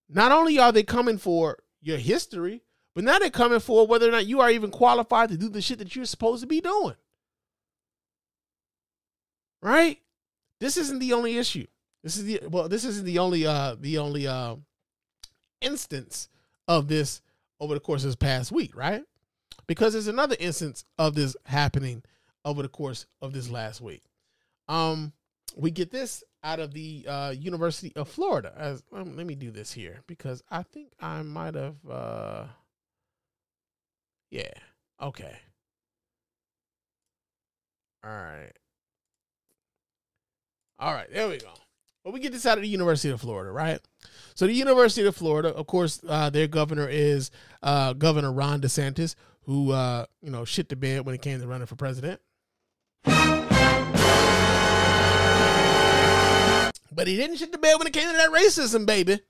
Not only are they coming for your history, but now they're coming for whether or not you are even qualified to do the shit that you're supposed to be doing. Right? This isn't the only issue. This isn't the only instance of this over the course of this past week, right? Because there's another instance of this happening over the course of this last week. We get this out of the University of Florida. Let me do this here because I think I might have. Yeah. Okay. All right. There we go. Well, we get this out of the University of Florida, right? So the University of Florida, of course, their governor is Governor Ron DeSantis, who shit the bed when it came to running for president. But he didn't shit the bed when it came to that racism, baby.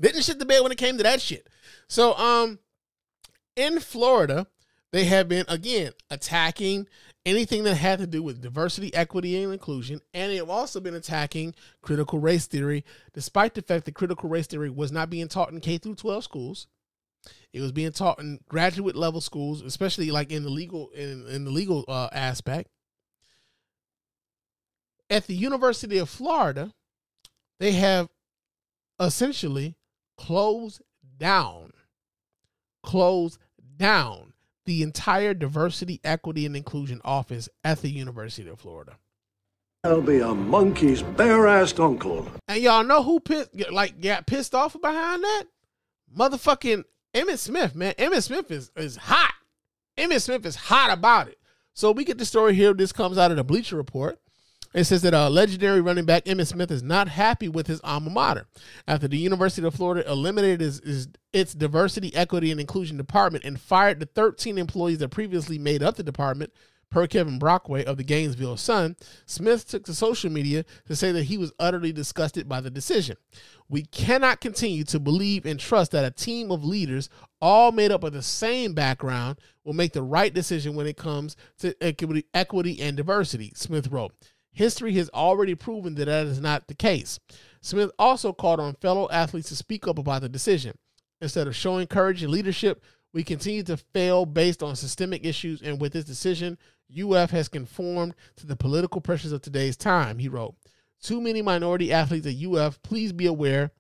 Didn't shit the bed when it came to that shit. So in Florida, they have been, again, attacking anything that had to do with diversity, equity, and inclusion. And they have also been attacking critical race theory, despite the fact that critical race theory was not being taught in K through 12 schools. It was being taught in graduate level schools, especially like in the legal aspect. At the University of Florida, they have essentially closed down the entire diversity, equity, and inclusion office at the University of Florida. I'll be a monkey's bare-assed uncle. And y'all know who got pissed off behind that? Motherfucking Emmitt Smith, man. Emmitt Smith is hot. Emmitt Smith is hot about it. So we get the story here. This comes out of the Bleacher Report. It says that legendary running back Emmitt Smith is not happy with his alma mater after the University of Florida eliminated its diversity, equity, and inclusion department and fired the 13 employees that previously made up the department. Per Kevin Brockway of the Gainesville Sun, Smith took to social media to say that he was utterly disgusted by the decision. We cannot continue to believe and trust that a team of leaders, all made up of the same background, will make the right decision when it comes to equity and diversity, Smith wrote. History has already proven that is not the case. Smith also called on fellow athletes to speak up about the decision. Instead of showing courage and leadership, we continue to fail based on systemic issues, and with this decision, UF has conformed to the political pressures of today's time, he wrote. Too many minority athletes at UF, please be aware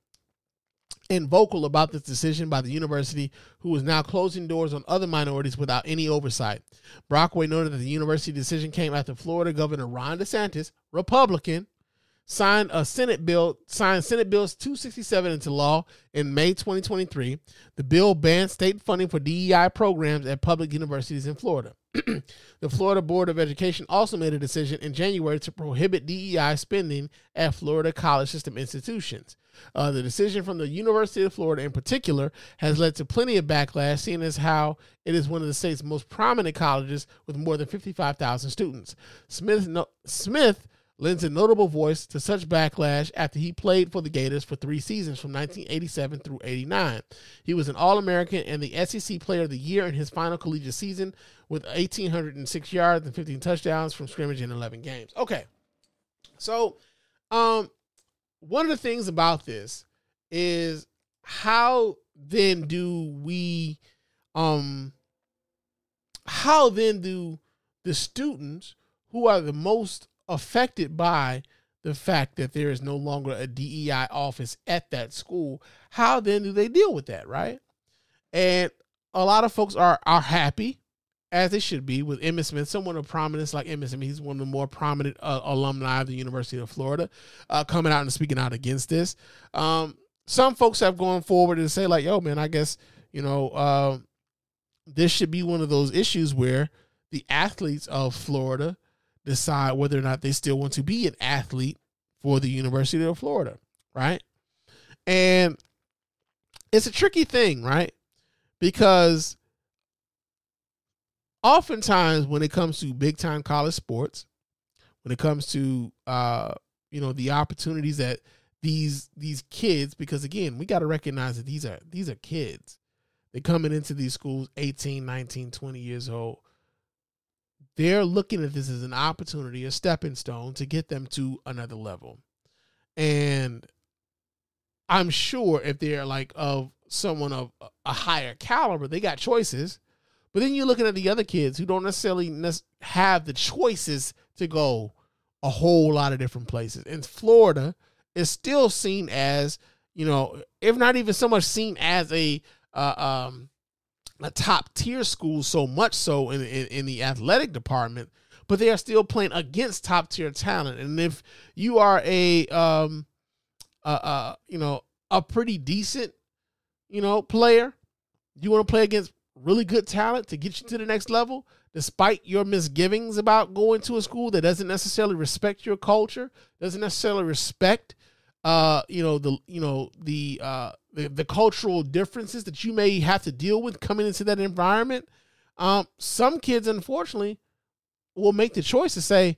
and vocal about this decision by the university, who is now closing doors on other minorities without any oversight. Brockway noted that the university decision came after Florida Governor Ron DeSantis, Republican, signed Senate Bill 267 into law in May 2023. The bill bans state funding for DEI programs at public universities in Florida. The Florida Board of Education also made a decision in January to prohibit DEI spending at Florida college system institutions. The decision from the University of Florida in particular has led to plenty of backlash, seeing as how it is one of the state's most prominent colleges with more than 55,000 students. Smith lends a notable voice to such backlash after he played for the Gators for 3 seasons from 1987 through 89. He was an All-American and the SEC Player of the Year in his final collegiate season with 1,806 yards and 15 touchdowns from scrimmage in 11 games. Okay, so one of the things about this is how then do the students who are the most affected by the fact that there is no longer a DEI office at that school, how then do they deal with that, right? And a lot of folks are happy, as they should be, with Emmitt Smith, someone of prominence like Emmitt Smith. He's one of the more prominent alumni of the University of Florida, coming out and speaking out against this. Some folks have gone forward and say like, yo, man, I guess, this should be one of those issues where the athletes of Florida decide whether or not they still want to be an athlete for the University of Florida, right? And it's a tricky thing, right? Because oftentimes when it comes to big-time college sports, when it comes to, the opportunities that these kids, because again, we got to recognize that these are kids. They're coming into these schools 18, 19, 20 years old. They're looking at this as an opportunity, a stepping stone to get them to another level. And I'm sure if they're like of someone of a higher caliber, they got choices. But then you're looking at the other kids who don't necessarily have the choices to go a whole lot of different places. And Florida is still seen as, if not even so much seen as a top tier school, so much so in the athletic department, but they are still playing against top tier talent. And if you are a pretty decent, player, you want to play against really good talent to get you to the next level, despite your misgivings about going to a school that doesn't necessarily respect your culture, doesn't necessarily respect the cultural differences that you may have to deal with coming into that environment. Some kids, unfortunately, will make the choice to say,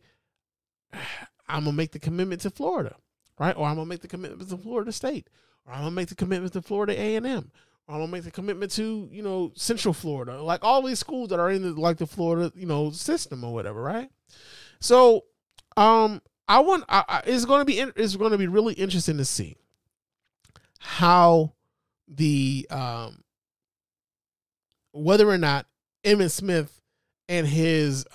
I'm going to make the commitment to Florida, right? Or I'm going to make the commitment to Florida State, or I'm going to make the commitment to Florida A&M, or I'm going to make the commitment to, Central Florida, like all these schools that are in the Florida, system or whatever, right? So, it's going to be really interesting to see how whether or not Emmitt Smith and his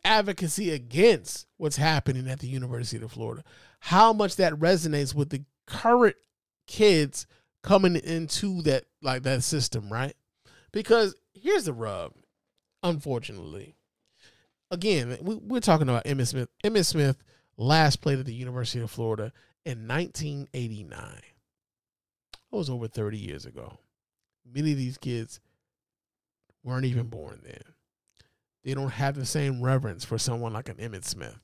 advocacy against what's happening at the University of Florida, how much that resonates with the current kids coming into that system, right? Because here's the rub, unfortunately. Again, we're talking about Emmitt Smith. Emmitt Smith last played at the University of Florida in 1989. That was over 30 years ago. Many of these kids weren't even born then. They don't have the same reverence for someone like an Emmitt Smith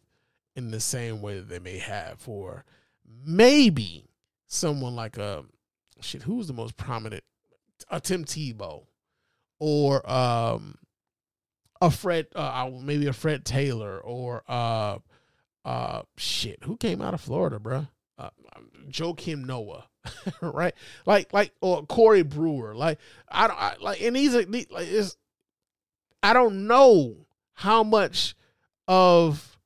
in the same way that they may have for maybe someone like who's the most prominent? A Tim Tebow, or maybe a Fred Taylor, or who came out of Florida, bro? Joakim Noah, right? Or Corey Brewer. I don't know how much of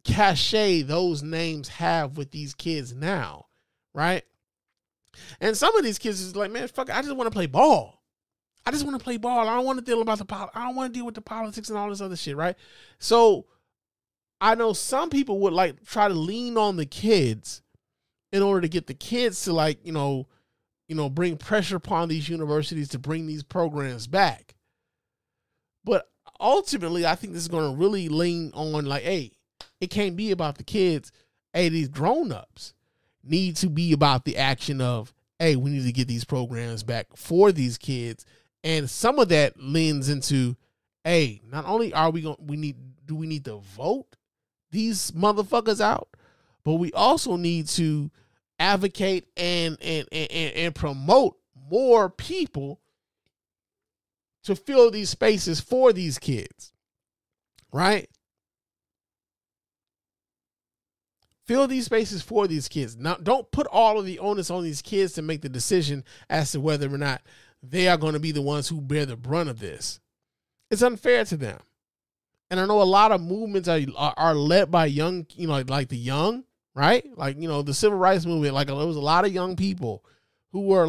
cachet those names have with these kids now, right? And some of these kids is like, man, fuck, I just want to play ball. I just want to play ball. I don't want to deal about I don't want to deal with the politics and all this other shit, right? So I know some people would try to lean on the kids in order to get the kids to bring pressure upon these universities to bring these programs back. But ultimately, I think this is going to really lean on hey, it can't be about the kids. Hey, these grown-ups need to be about the action of, hey, we need to get these programs back for these kids. And some of that leans into, hey, not only do we need to vote these motherfuckers out, but we also need to advocate and promote more people to fill these spaces for these kids, right? Fill these spaces for these kids. Now, don't put all of the onus on these kids to make the decision as to whether or not they are going to be the ones who bear the brunt of this. It's unfair to them. And I know a lot of movements are led by young, like the young, right? The civil rights movement, there was a lot of young people who were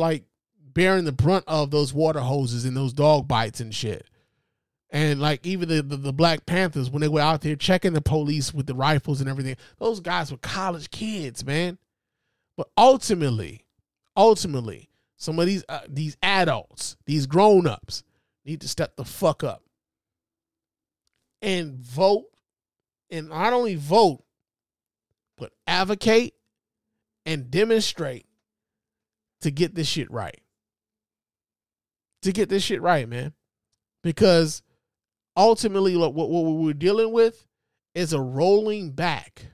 bearing the brunt of those water hoses and those dog bites and shit. And even the Black Panthers, when they were out there checking the police with the rifles and everything, those guys were college kids, man. But ultimately, some of these adults, these grown-ups, need to step the fuck up and vote. And not only vote, but advocate and demonstrate to get this shit right. To get this shit right, man. Because ultimately, what we're dealing with is a rolling back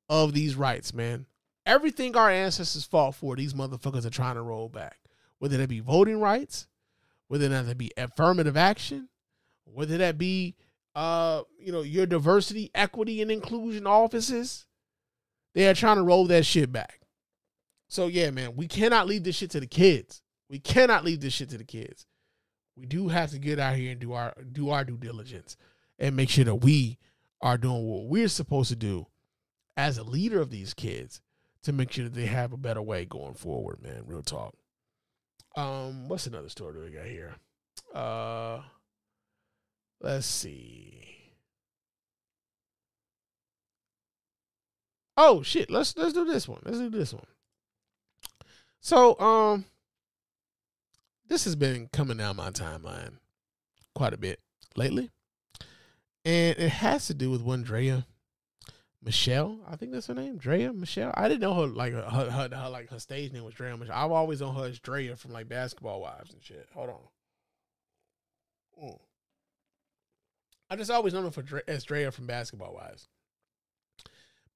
of these rights, man. Everything our ancestors fought for, these motherfuckers are trying to roll back. Whether that be voting rights, whether that be affirmative action, whether that be, your diversity, equity, and inclusion offices, they are trying to roll that shit back. So yeah, man, we cannot leave this shit to the kids. We cannot leave this shit to the kids. We do have to get out here and do our due diligence and make sure that we are doing what we're supposed to do as a leader of these kids to make sure that they have a better way going forward, man. Real talk. What's another story that we got here? Let's see. Oh shit, let's do this one. So, this has been coming down my timeline quite a bit lately. And it has to do with one Draya Michelle. I think that's her name. Draya Michelle. I didn't know her her stage name was Draya Michelle. I've always known her as Draya from Basketball Wives and shit. Hold on. I just always known her as Draya from Basketball Wives.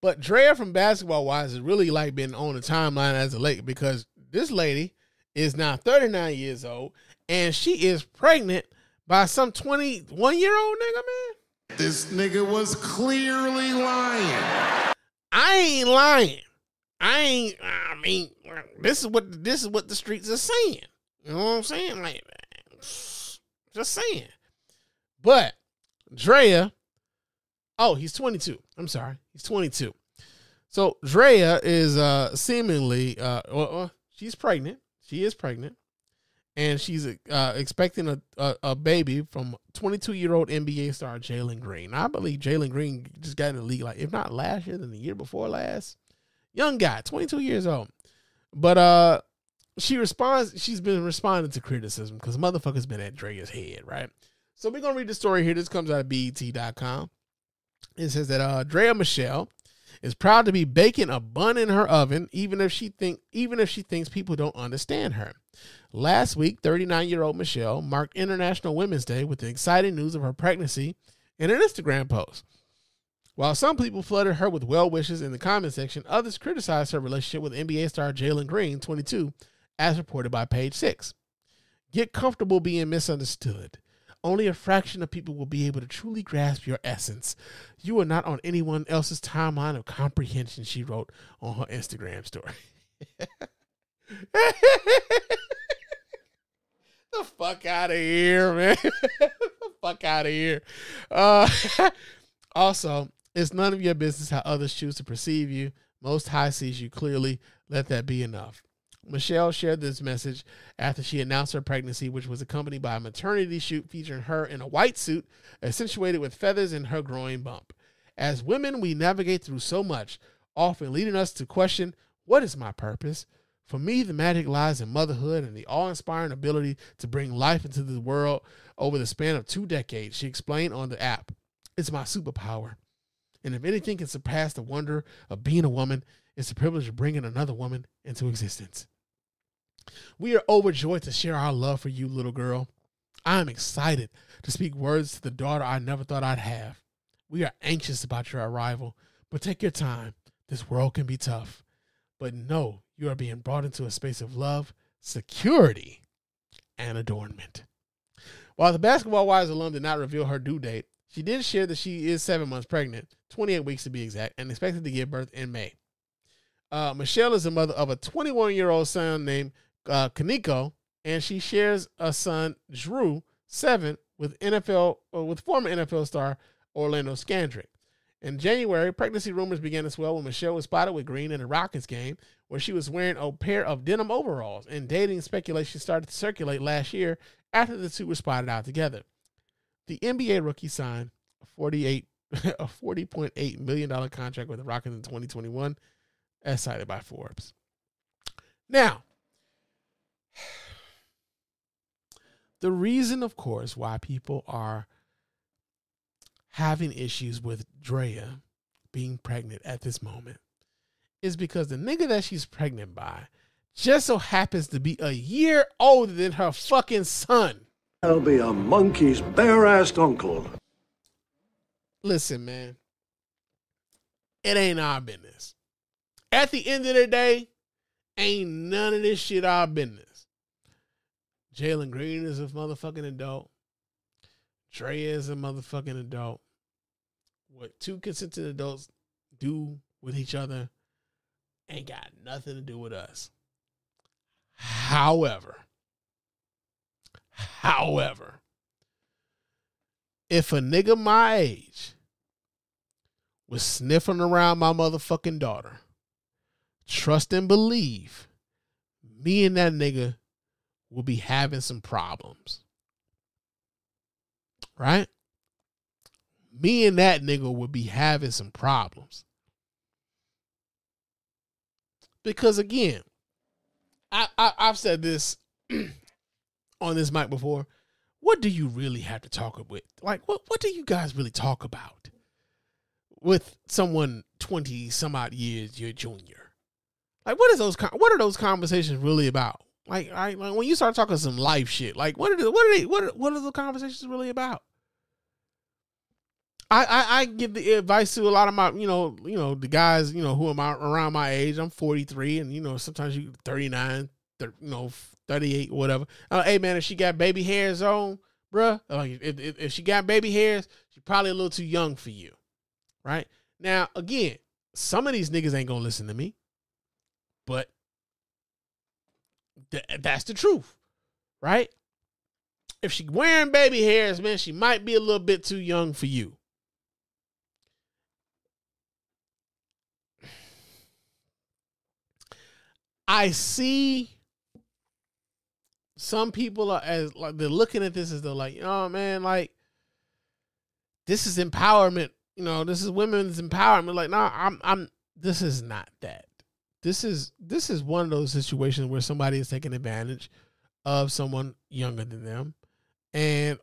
But Draya from Basketball Wives has really been on the timeline as of late because this lady is now 39 years old and she is pregnant by some 21-year-old nigga, man. This nigga was clearly lying. I ain't lying. I mean, this is what the streets are saying. You know what I'm saying? Just saying. But Draya, he's 22. I'm sorry. He's 22. So Draya is seemingly she's pregnant. She is pregnant. And she's expecting a baby from 22-year-old NBA star Jalen Green. I believe Jalen Green just got in the league, if not last year, then the year before last. Young guy, 22 years old. But she's been responding to criticism because motherfucker's been at Draya's head, right? So we're going to read the story here. This comes out of BET.com. It says that Draya Michelle is proud to be baking a bun in her oven, even if she thinks people don't understand her. Last week, 39-year-old Michelle marked International Women's Day with the exciting news of her pregnancy in an Instagram post. While some people flooded her with well wishes in the comment section, others criticized her relationship with NBA star Jalen Green, 22, as reported by Page Six. Get comfortable being misunderstood. Only a fraction of people will be able to truly grasp your essence. You are not on anyone else's timeline of comprehension, she wrote on her Instagram story. The fuck out of here, man. The fuck out of here. Also, it's none of your business how others choose to perceive you. Most High sees you clearly. Let that be enough. Michelle shared this message after she announced her pregnancy, which was accompanied by a maternity shoot featuring her in a white suit, accentuated with feathers in her groin bump. As women, we navigate through so much, often leading us to question, what is my purpose? For me, the magic lies in motherhood and the awe-inspiring ability to bring life into the world over the span of 2 decades, she explained on the app. It's my superpower. And if anything can surpass the wonder of being a woman, it's the privilege of bringing another woman into existence. We are overjoyed to share our love for you, little girl. I am excited to speak words to the daughter I never thought I'd have. We are anxious about your arrival, but take your time. This world can be tough. But know you are being brought into a space of love, security, and adornment. While the Basketball Wives alum did not reveal her due date, she did share that she is 7 months pregnant, 28 weeks to be exact, and expected to give birth in May. Michelle is the mother of a 21-year-old son named Kaneko, and she shares a son, Drew, 7, with former NFL star Orlando Scandrick. In January, pregnancy rumors began to swell when Michelle was spotted with Green in a Rockets game where she was wearing a pair of denim overalls, and dating speculation started to circulate last year after the two were spotted out together. The NBA rookie signed a $40.8 million contract with the Rockets in 2021, as cited by Forbes. Now, the reason, of course, why people are having issues with Draya being pregnant at this moment is because the nigga that she's pregnant by just so happens to be a year older than her fucking son. I'll be a monkey's bare-assed uncle. Listen, man, it ain't our business. At the end of the day, ain't none of this shit our business. Jalen Green is a motherfucking adult. Draya is a motherfucking adult. What 2 consenting adults do with each other ain't got nothing to do with us. However, if a nigga my age was sniffing around my motherfucking daughter, trust and believe, me and that nigga will be having some problems. Right? Me and that nigga would be having some problems. Because again, I've said this on this mic before. What do you really have to talk with? Like, what do you guys really talk about with someone 20 some odd years your junior? Like, what are those conversations really about? Like when you start talking some life shit, like what are the conversations really about? I give the advice to a lot of my, the guys, who are around my age. I'm 43, and sometimes you 39, 38, whatever. Hey man, if she got baby hairs on, bruh, like if she got baby hairs, she's probably a little too young for you, right? Now, again, some of these niggas ain't gonna listen to me, but that's the truth, right? If she wearing baby hairs, man, she might be a little bit too young for you. I see some people are as like they're looking at this as though like, oh man, like this is empowerment. This is women's empowerment. Like, no, this is not that. this is one of those situations where somebody is taking advantage of someone younger than them. And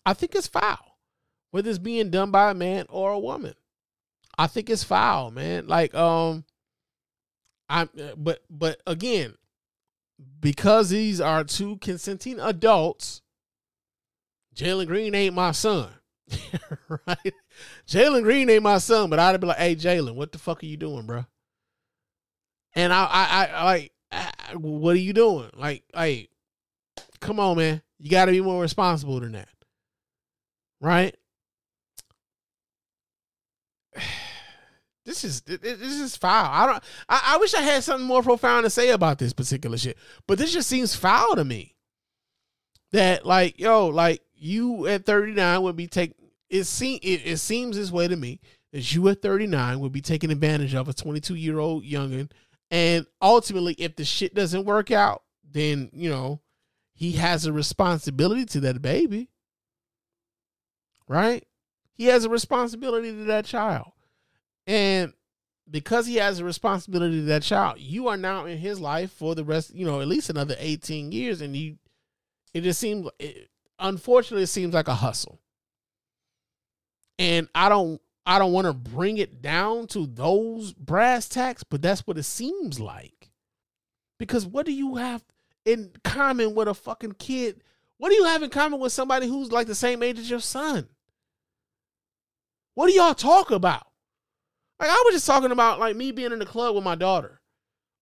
I think it's foul, whether it's being done by a man or a woman. I think it's foul, man. Like, but again, because these are two consenting adults, Jalen Green ain't my son. Right? Jalen Green ain't my son, but I'd be like, hey, Jalen, what the fuck are you doing, bro? And I like, what are you doing? Like, come on, man. You got to be more responsible than that. Right? This is foul. I wish I had something more profound to say about this particular shit, but this just seems foul to me. That like, yo, like you at 39 would be it seems this way to me, that you at 39 would be taking advantage of a 22-year-old youngin, and ultimately, if the shit doesn't work out, then he has a responsibility to that baby, right? He has a responsibility to that child. And because he has a responsibility to that child, you are now in his life for the rest, at least another 18 years. And it just seems, unfortunately, it seems like a hustle. And I don't want to bring it down to those brass tacks, but that's what it seems like. Because what do you have in common with a fucking kid? What do you have in common with somebody who's like the same age as your son? What do y'all talk about? Like, I was just talking about like me being in the club with my daughter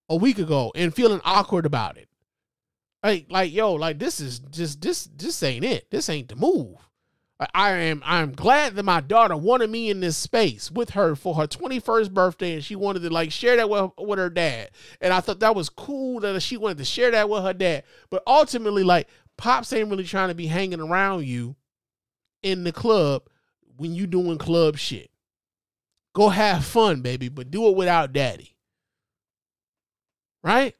a week ago and feeling awkward about it. Like, yo, like this is just this ain't it. This ain't the move. I'm glad that my daughter wanted me in this space with her for her 21st birthday, and she wanted to like share that with her dad. And I thought that was cool that she wanted to share that with her dad. But ultimately, like, Pops ain't really trying to be hanging around you in the club when you doing club shit. Go have fun, baby, but do it without daddy. Right?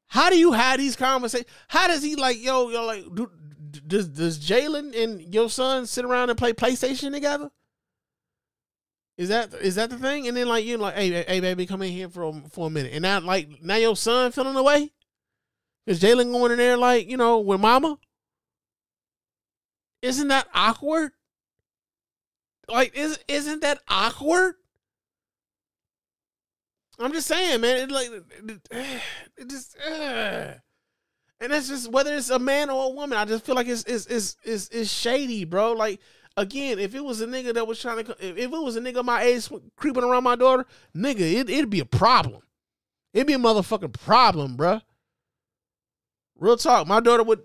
How do you have these conversations? How does he like, like, does Jalen and your son sit around and play PlayStation together? Is that the thing? And then like, you're like, hey, baby, come in here for a minute. And now your son feeling away? Is Jalen going in there like, with mama? Isn't that awkward? Like, isn't that awkward? I'm just saying, man. It just, and that's just whether it's a man or a woman. I just feel like it's shady, bro. Like, again, if it was a nigga that was trying to, if it was a nigga my age creeping around my daughter, nigga, it'd be a problem. It'd be a motherfucking problem, bro. Real talk. My daughter would,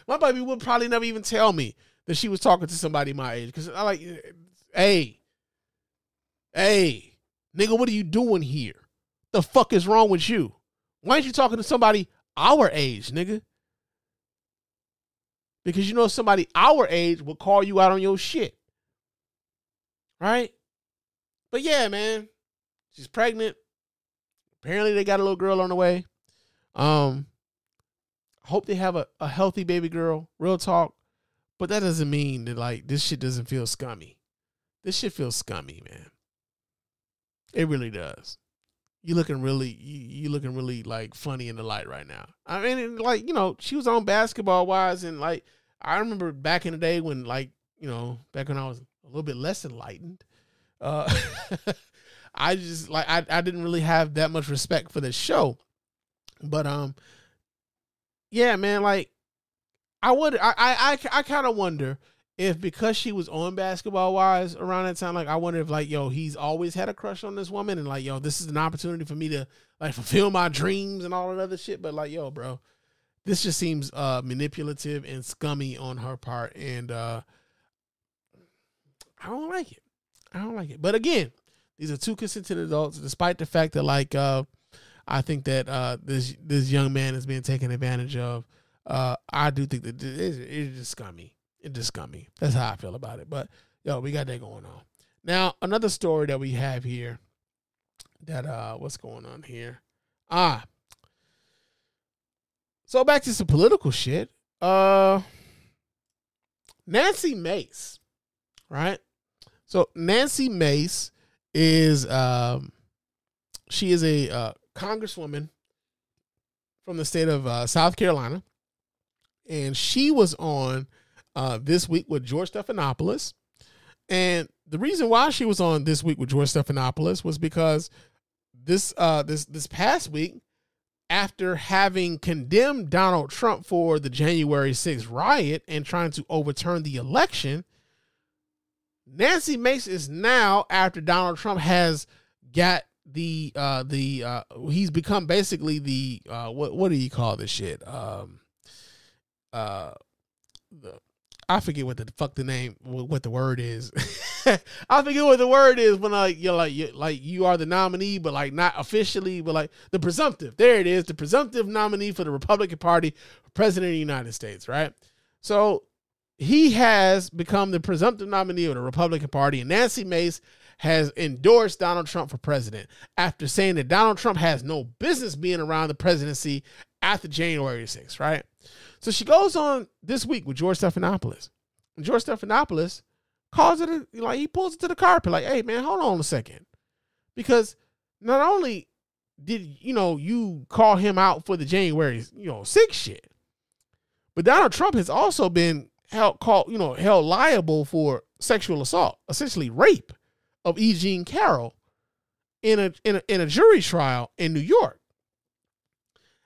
my baby would probably never even tell me that she was talking to somebody my age. Because I like, hey, nigga, what are you doing here? The fuck is wrong with you? Why aren't you talking to somebody our age, nigga? Because somebody our age will call you out on your shit. Right? But yeah, man. She's pregnant. Apparently they got a little girl on the way. Hope they have a healthy baby girl. Real talk. But that doesn't mean that like this shit doesn't feel scummy. This shit feels scummy, man. It really does. You looking really like funny in the light right now. I mean, like, she was on Basketball Wives, and like I remember back in the day when like, back when I was a little bit less enlightened, I just like I didn't really have that much respect for the show. But yeah, man, like I kind of wonder if because she was on Basketball Wives around that time, like I wonder if like, he's always had a crush on this woman, and like, this is an opportunity for me to like fulfill my dreams and all that other shit. But like, bro, this just seems manipulative and scummy on her part, and I don't like it. But again, these are two consenting adults, despite the fact that like I think that this young man is being taken advantage of. I do think that it's just scummy. It's just scummy. That's how I feel about it. But we got that going on. Now, another story that we have here that what's going on here? So back to some political shit. Nancy Mace, right? So Nancy Mace is she is a congresswoman from the state of South Carolina, and she was on This Week with George Stephonopolis. And the reason why she was on This Week with George Stephonopolis was because this past week, after having condemned Donald Trump for the January 6th riot and trying to overturn the election, Nancy Mace is now, after Donald Trump has got he's become basically the what do you call this shit? I forget what the fuck the name, what the word is. I forget what the word is when you are the nominee, but like not officially, but like the presumptive. There it is, the presumptive nominee for the Republican Party for president of the United States, right? So he has become the presumptive nominee of the Republican Party, and Nancy Mace has endorsed Donald Trump for president after saying that Donald Trump has no business being around the presidency after January 6th, right? So she goes on This Week with George Stephonopolis. And George Stephonopolis calls it, he pulls it to the carpet, like, hey, man, hold on a second. Because not only did, you call him out for the January, 6th shit, but Donald Trump has also been held liable for sexual assault, essentially rape of E. Jean Carroll in a jury trial in New York.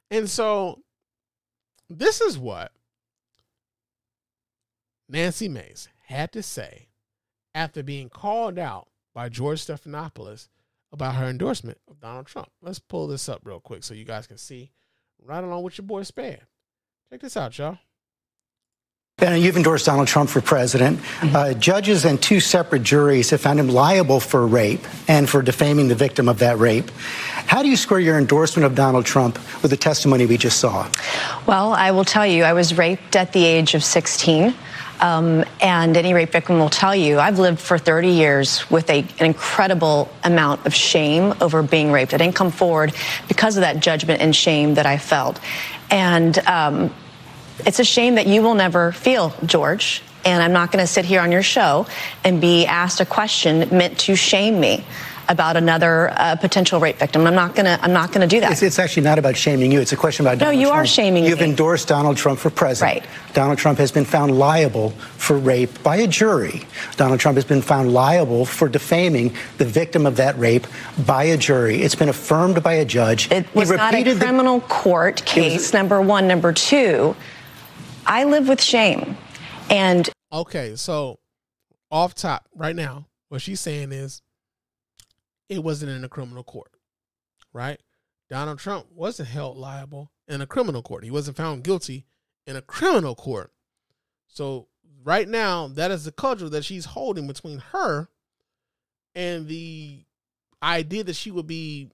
And so this is what Nancy Mace had to say after being called out by George Stephonopolis about her endorsement of Donald Trump. Let's pull this up real quick so you guys can see right along with your boy Spann. Check this out, y'all. And you've endorsed Donald Trump for president. Judges and two separate juries have found him liable for rape and for defaming the victim of that rape. How do you square your endorsement of Donald Trump with the testimony we just saw? Well, I will tell you, I was raped at the age of 16. And any rape victim will tell you, I've lived for 30 years with an incredible amount of shame over being raped. I didn't come forward because of that judgment and shame that I felt. And it's a shame that you will never feel, George. And I'm not going to sit here on your show and be asked a question meant to shame me about another potential rape victim. I'm not gonna do that. It's actually not about shaming you. It's a question about Donald Trump. No, you are shaming me. You've endorsed Donald Trump for president. Right. Donald Trump has been found liable for rape by a jury. Donald Trump has been found liable for defaming the victim of that rape by a jury. It's been affirmed by a judge. It was not a criminal court case, number one. Number two, I live with shame. And okay, so off top right now, what she's saying is it wasn't in a criminal court, right? Donald Trump wasn't held liable in a criminal court. He wasn't found guilty in a criminal court. So right now, that is the cudgel that she's holding between her and the idea that she would be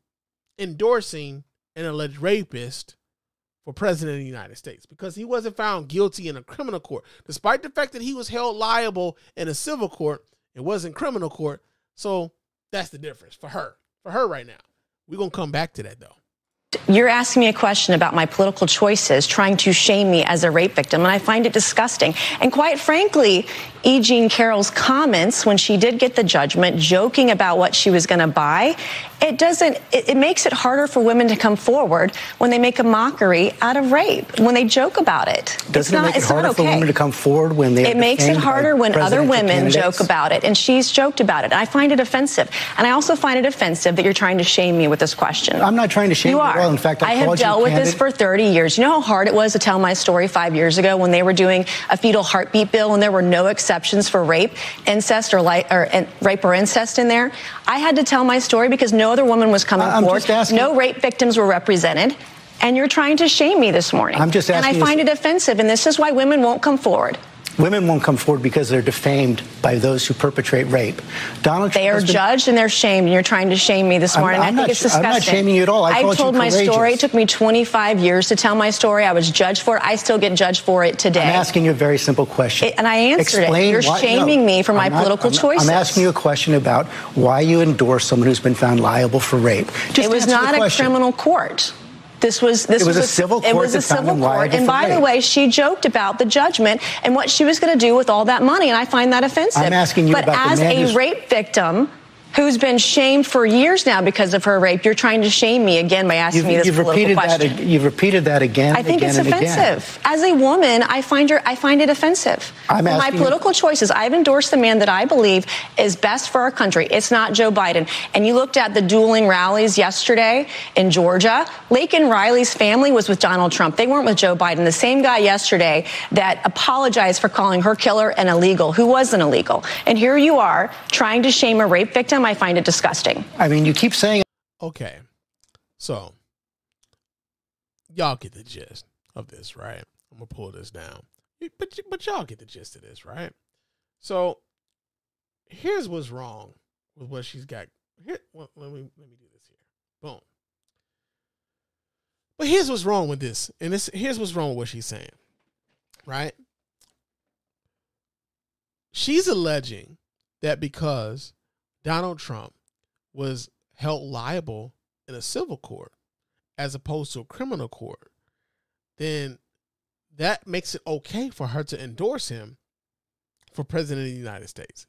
endorsing an alleged rapist for president of the United States, because he wasn't found guilty in a criminal court. Despite the fact that he was held liable in a civil court, it wasn't criminal court. So that's the difference for her right now. We're going to come back to that, though. You're asking me a question about my political choices, trying to shame me as a rape victim, and I find it disgusting. And quite frankly, E. Jean Carroll's comments when she did get the judgment, joking about what she was going to buy, it makes it harder for women to come forward when they make a mockery out of rape, when they joke about it. Doesn't it make it harder for women to come forward when they? It makes it harder when other women joke about it, and she's joked about it. I find it offensive, and I also find it offensive that you're trying to shame me with this question. I'm not trying to shame you at all. In fact, I have dealt with this for 30 years. You know how hard it was to tell my story 5 years ago when they were doing a fetal heartbeat bill and there were no exceptions for rape, incest, or rape or incest in there? I had to tell my story because no other woman was coming forward. No rape victims were represented. And you're trying to shame me this morning. I'm just asking. And I find it offensive, and this is why women won't come forward. Women won't come forward because they're defamed by those who perpetrate rape. Donald Trump. They are judged and they're shamed, and you're trying to shame me this morning. I think it's disgusting. I'm not shaming you at all. I told my story. It took me 25 years to tell my story. I was judged for it. I still get judged for it today. I'm asking you a very simple question. And I answered it. You're shaming me for my political choices. I'm asking you a question about why you endorse someone who's been found liable for rape. It was not a criminal court. It was a civil court. It was a civil court. And by the way, she joked about the judgment and what she was going to do with all that money, and I find that offensive. I'm asking you about the man as a rape victim, who's been shamed for years now because of her rape. You're trying to shame me again by asking me this political question. You've repeated that again. I think it's offensive. As a woman, I find it offensive. For my political choices, I've endorsed the man that I believe is best for our country. It's not Joe Biden. And you looked at the dueling rallies yesterday in Georgia. Laken Riley's family was with Donald Trump. They weren't with Joe Biden. The same guy yesterday that apologized for calling her killer an illegal, who wasn't illegal. And here you are trying to shame a rape victim. I find it disgusting. I mean, you keep saying. Okay, so y'all get the gist of this, right? I'm gonna pull this down, but y'all get the gist of this, right? So here's what's wrong with what she's got. Here, well, let me do this here. Boom. But here's what's wrong with this, and here's what's wrong with what she's saying, right? She's alleging that because Donald Trump was held liable in a civil court as opposed to a criminal court, then that makes it okay for her to endorse him for president of the United States,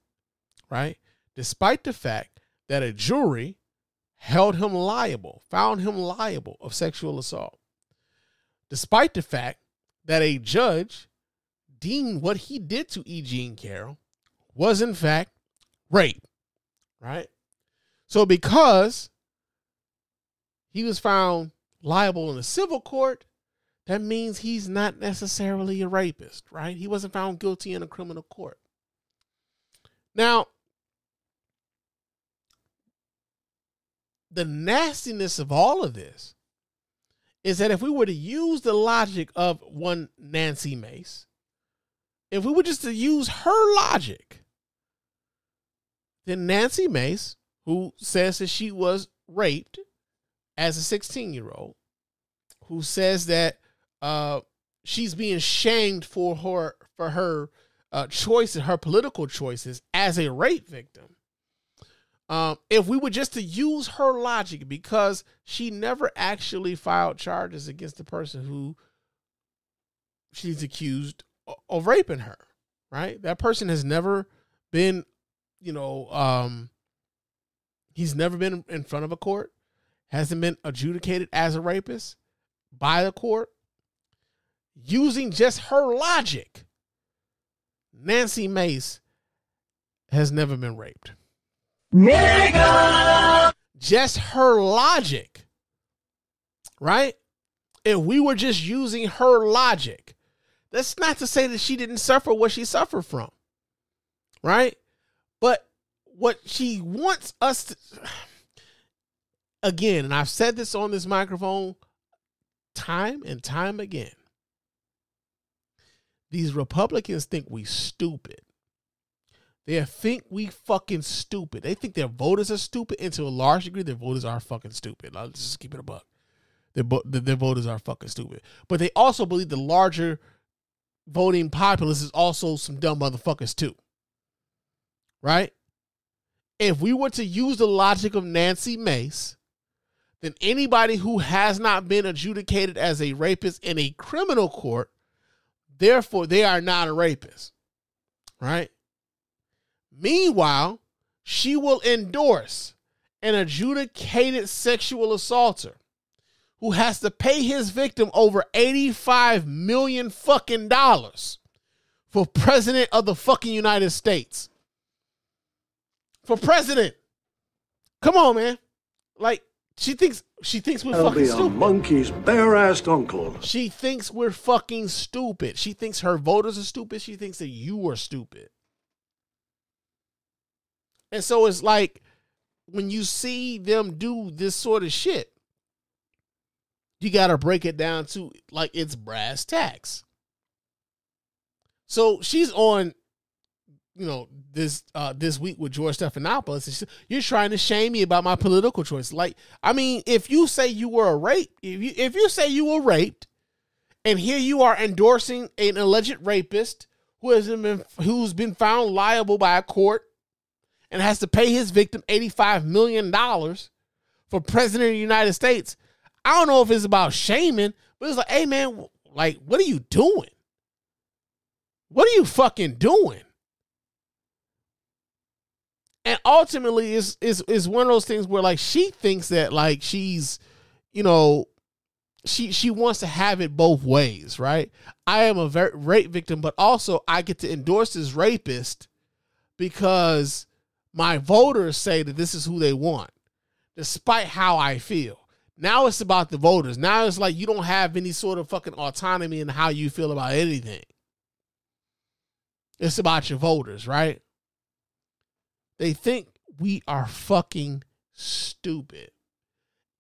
right? Despite the fact that a jury held him liable, found him liable of sexual assault. Despite the fact that a judge deemed what he did to E. Jean Carroll was in fact rape, right? So because he was found liable in a civil court, that means he's not necessarily a rapist, right? He wasn't found guilty in a criminal court. Now, the nastiness of all of this is that if we were to use the logic of one Nancy Mace, if we were just to use her logic, then Nancy Mace, who says that she was raped as a 16-year-old, who says that she's being shamed for her choices, her political choices as a rape victim. If we were just to use her logic, because she never actually filed charges against the person who she's accused of raping her, right? That person has never been, he's never been in front of a court, hasn't been adjudicated as a rapist by the court. Using just her logic, Nancy Mace has never been raped. Nigga! Just her logic, right? If we were just using her logic, that's not to say that she didn't suffer what she suffered from, right? But what she wants us to, again, and I've said this on this microphone time and time again, these Republicans think we stupid. They think we fucking stupid. They think their voters are stupid, and to a large degree, their voters are fucking stupid. I'll just keep it a buck. Their voters are fucking stupid. But they also believe the larger voting populace is also some dumb motherfuckers too. Right? If we were to use the logic of Nancy Mace, then anybody who has not been adjudicated as a rapist in a criminal court, therefore they are not a rapist. Right? Meanwhile, she will endorse an adjudicated sexual assaulter who has to pay his victim over $85 million fucking dollars for president of the fucking United States. For president. Come on, man. Like, she thinks we're fucking stupid. A monkey's bare-assed uncle. She thinks we're fucking stupid. She thinks her voters are stupid. She thinks that you are stupid. And so it's like, when you see them do this sort of shit, you got to break it down to like it's brass tacks. So she's on, this week with George Stephonopolis. And you're trying to shame me about my political choice. Like, I mean, if you say you were if you say you were raped, and here you are endorsing an alleged rapist who's been found liable by a court and has to pay his victim $85 million for president of the United States, I don't know if it's about shaming, but it's like, hey, man, like, what are you doing? What are you fucking doing? And ultimately, is one of those things where like she thinks that like she's, you know, she wants to have it both ways, right? I am a rape victim, but also I get to endorse this rapist because my voters say that this is who they want, despite how I feel. Now it's about the voters. Now it's like you don't have any sort of fucking autonomy in how you feel about anything. It's about your voters, right? They think we are fucking stupid.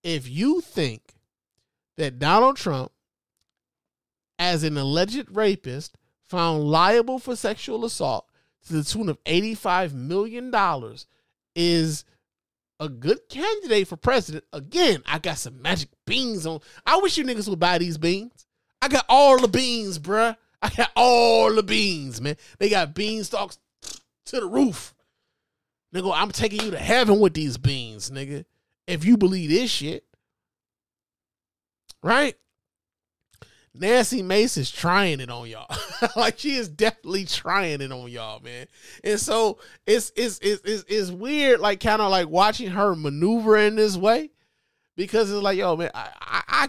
If you think that Donald Trump, as an alleged rapist, found liable for sexual assault to the tune of $85 million is a good candidate for president. Again, I got some magic beans on. I wish you niggas would buy these beans. I got all the beans, bruh. I got all the beans, man. They got beanstalks to the roof. Nigga, I'm taking you to heaven with these beans, nigga. If you believe this shit. Right? Nancy Mace is trying it on y'all. Like, she is definitely trying it on y'all, man. And so it's weird, like, kind of like watching her maneuver in this way, because it's like, yo, man, I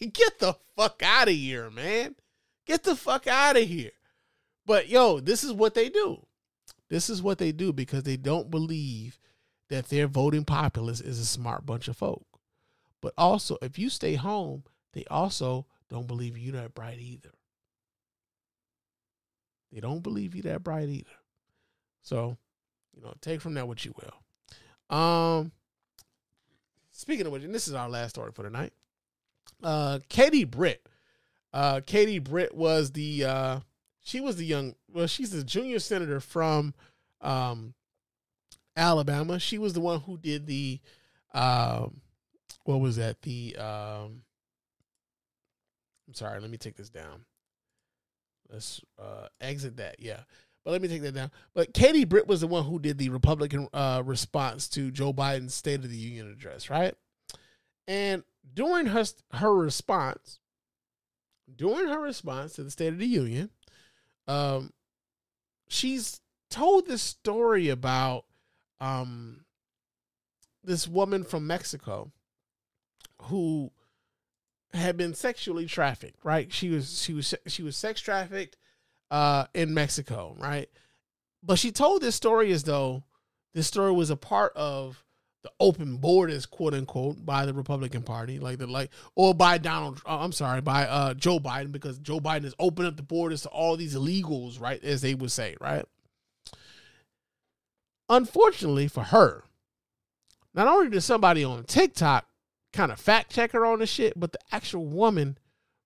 get the fuck out of here, man. Get the fuck out of here. But yo, this is what they do. This is what they do because they don't believe that their voting populace is a smart bunch of folk. But also, if you stay home, they also don't believe you that bright either. They don't believe you that bright either. So, you know, take from that what you will. Speaking of which, and this is our last story for tonight. Katie Britt. Katie Britt was she's the junior senator from Alabama. She was the one who did the what was that? I'm sorry, let me take this down. Let's exit that. Yeah. But let me take that down. But Katie Britt was the one who did the Republican response to Joe Biden's State of the Union address, right? And during her response to the State of the Union, she's told this story about this woman from Mexico who had been sexually trafficked, right? She was sex trafficked in Mexico, right? But she told this story as though this story was a part of the open borders, quote unquote, by the Republican Party, by Joe Biden, because Joe Biden has opened up the borders to all these illegals, right, as they would say, right? Unfortunately for her, not only did somebody on TikTok kind of fact check her on the shit, but the actual woman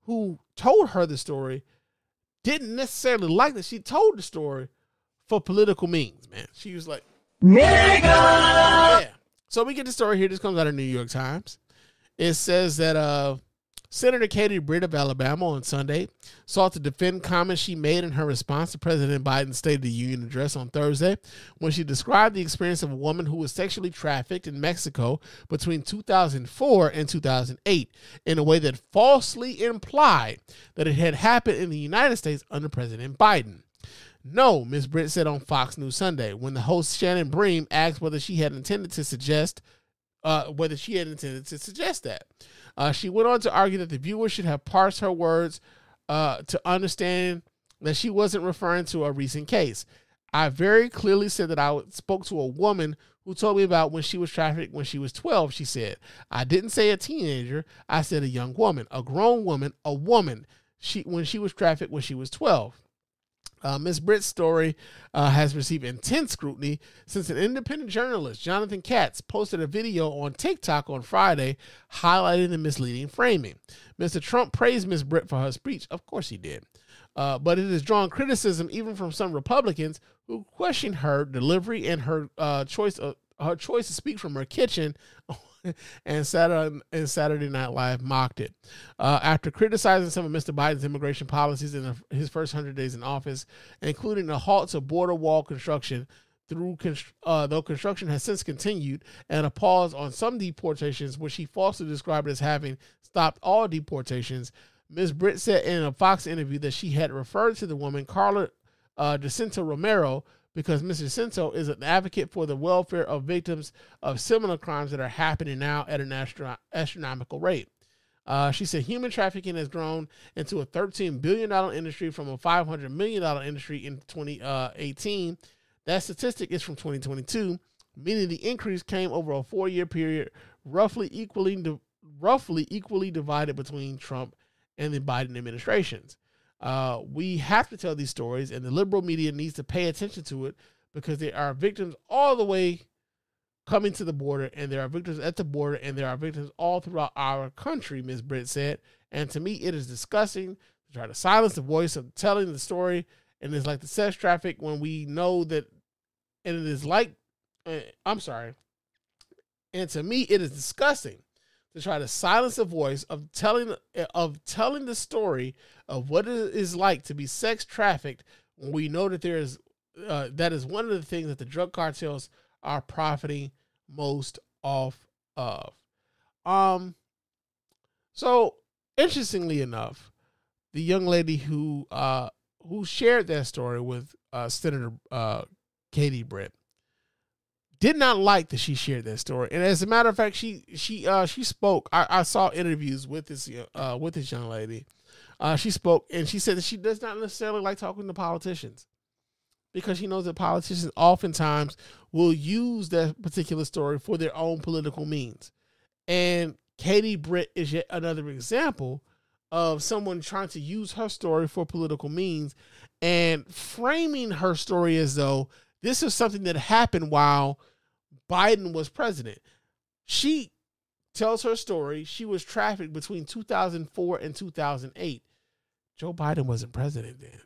who told her the story didn't necessarily like that she told the story for political means, man. She was like, nigga! Yeah. So we get the story here. This comes out of New York Times. It says that Senator Katie Britt of Alabama on Sunday sought to defend comments she made in her response to President Biden's State of the Union address on Thursday, when she described the experience of a woman who was sexually trafficked in Mexico between 2004 and 2008 in a way that falsely implied that it had happened in the United States under President Biden. No, Ms. Britt said on Fox News Sunday, when the host Shannon Bream asked whether she had intended to suggest that. She went on to argue that the viewer should have parsed her words to understand that she wasn't referring to a recent case. I very clearly said that I spoke to a woman who told me about when she was trafficked when she was 12, she said. I didn't say a teenager. I said a young woman, a grown woman, a woman. When she was trafficked when she was 12. Ms. Britt's story has received intense scrutiny since an independent journalist, Jonathan Katz, posted a video on TikTok on Friday highlighting the misleading framing. Mr. Trump praised Ms. Britt for her speech. Of course he did. But it has drawn criticism even from some Republicans who question her delivery and her choice to speak from her kitchen. And Saturday Night Live mocked it. After criticizing some of Mr. Biden's immigration policies in his first 100 days in office, including the halt to border wall construction, though construction has since continued, and a pause on some deportations, which he falsely described as having stopped all deportations, Ms. Britt said in a Fox interview that she had referred to the woman, Carla Jacinta Romero, because Mr. Cento is an advocate for the welfare of victims of similar crimes that are happening now at an astronomical rate. She said human trafficking has grown into a $13 billion industry from a $500 million industry in 2018. That statistic is from 2022, meaning the increase came over a 4-year period, roughly equally divided between Trump and the Biden administrations. We have to tell these stories, and the liberal media needs to pay attention to it, because there are victims all the way coming to the border, and there are victims at the border, and there are victims all throughout our country, Ms. Britt said. And to me, it is disgusting to try to silence the voice of telling the story. And it's like the sex traffic when we know that, and it is like, and to me, it is disgusting to try to silence the voice of telling the story of what it is like to be sex trafficked, when we know that there is that is one of the things that the drug cartels are profiting most off of. So interestingly enough, the young lady who shared that story with Senator Katie Britt did not like that she shared that story. And as a matter of fact, she spoke. I saw interviews with this young lady. She spoke, and she said that she does not necessarily like talking to politicians, because she knows that politicians oftentimes will use that particular story for their own political means. And Katie Britt is yet another example of someone trying to use her story for political means and framing her story as though this is something that happened while Biden was president. She tells her story. She was trafficked between 2004 and 2008. Joe Biden wasn't president then.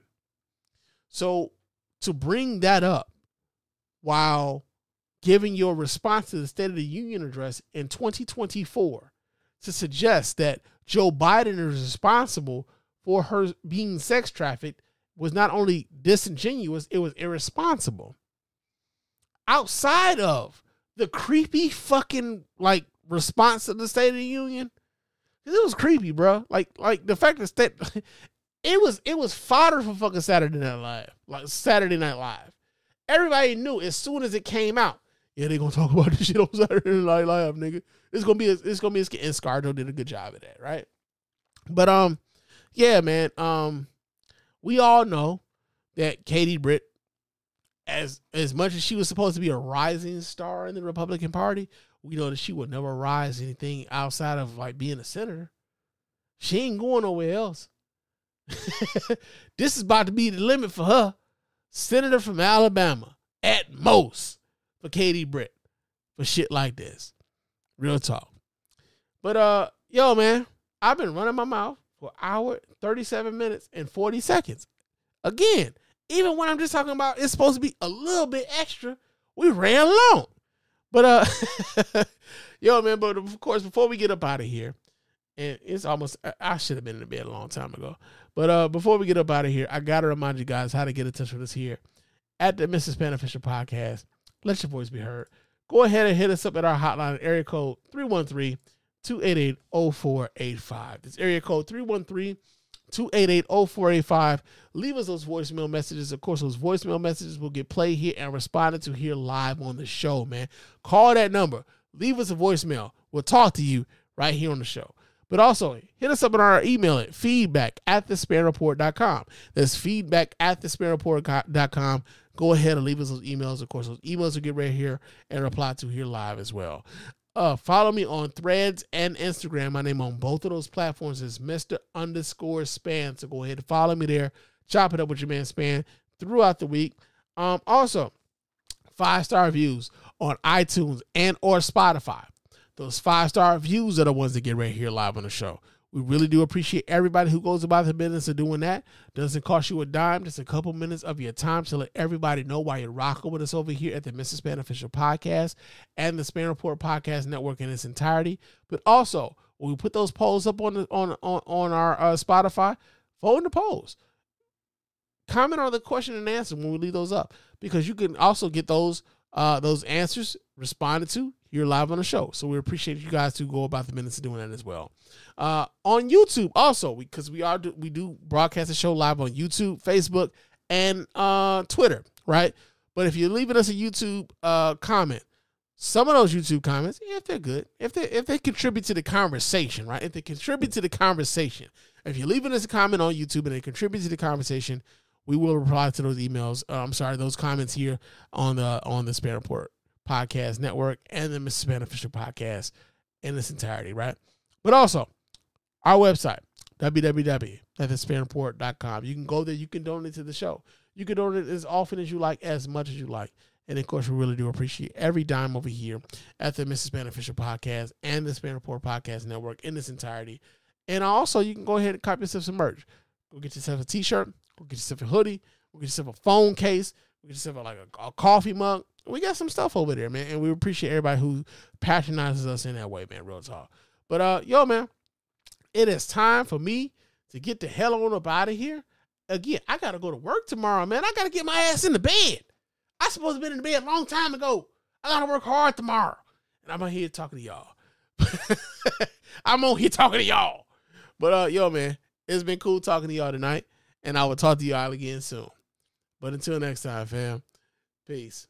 So to bring that up while giving your response to the State of the Union address in 2024 to suggest that Joe Biden is responsible for her being sex trafficked was not only disingenuous, it was irresponsible. Outside of the creepy fucking response to the State of the Union, it was creepy, bro. Like the fact that it was fodder for fucking Saturday Night Live. Everybody knew as soon as it came out, yeah, they gonna talk about this shit on Saturday Night Live, nigga. It's gonna be a skit, and ScarJo did a good job of that, right? But yeah, man. We all know that Katie Britt, as much as she was supposed to be a rising star in the Republican Party, we know that she would never rise anything outside of being a senator. She ain't going nowhere else. This is about to be the limit for her. Senator from Alabama, at most, for Katie Britt, for shit like this. Real talk. But yo, man, I've been running my mouth for an hour, 37 minutes, and 40 seconds. Again, even when I'm just talking about it's supposed to be a little bit extra, we ran long. But yo, man, but of course, before we get up out of here, and it's almost, I should have been in bed a long time ago. But before we get up out of here, I got to remind you guys how to get in touch with us here at the Mrs. Spann Official Podcast. Let your voice be heard. Go ahead and hit us up at our hotline, area code 313-288-0485. That's area code 313-288-0485. Leave us those voicemail messages. Of course, those voicemail messages will get played here and responded to here live on the show, man. Call that number. Leave us a voicemail. We'll talk to you right here on the show. But also, hit us up on our email at feedback@thespannreport.com. That's feedback@thespannreport.com. Go ahead and leave us those emails. Of course, those emails will get right here and reply to here live as well. Follow me on Threads and Instagram. My name on both of those platforms is Mr._Spann. So go ahead and follow me there. Chop it up with your man Spann throughout the week. Also, 5-star reviews on iTunes and or Spotify. Those 5-star reviews are the ones that get right here live on the show. We really do appreciate everybody who goes about the business of doing that. Doesn't cost you a dime, just a couple minutes of your time to let everybody know why you're rocking with us over here at the Mrs. Spann Official Podcast and the Spann Report Podcast Network in its entirety. But also, when we put those polls up on our Spotify, vote in the polls. Comment on the question and answer when we leave those up, because you can also get those answers responded to here live on the show. So we appreciate you guys to go about the minutes of doing that as well. On YouTube also, because we do broadcast the show live on YouTube, Facebook, and Twitter, right? But if you're leaving us a YouTube comment, some of those YouTube comments, if they're good, if they contribute to the conversation, right? If they contribute to the conversation, if you're leaving us a comment on YouTube and they contribute to the conversation, we will reply to those emails. Those comments here on the Spann Report Podcast Network and the Mr. Spann Official Podcast in its entirety, right? But also, our website, www.thespannreport.com. You can go there. You can donate to the show. You can donate as often as you like, as much as you like. And, of course, we really do appreciate every dime over here at the Mr. Spann Official Podcast and the Spann Report Podcast Network in its entirety. And also, you can go ahead and copy yourself some merch. Go get yourself a T-shirt. Go get yourself a hoodie. Go get yourself a phone case. Go get yourself a coffee mug. We got some stuff over there, man. And we appreciate everybody who patronizes us in that way, man. Real talk. But, yo, man, it is time for me to get the hell on up out of here. Again, I got to go to work tomorrow, man. I got to get my ass in the bed. I supposed to have been in the bed a long time ago. I got to work hard tomorrow. And I'm on here talking to y'all. I'm on here talking to y'all. But, yo, man, it's been cool talking to y'all tonight. And I will talk to y'all again soon. But until next time, fam, peace.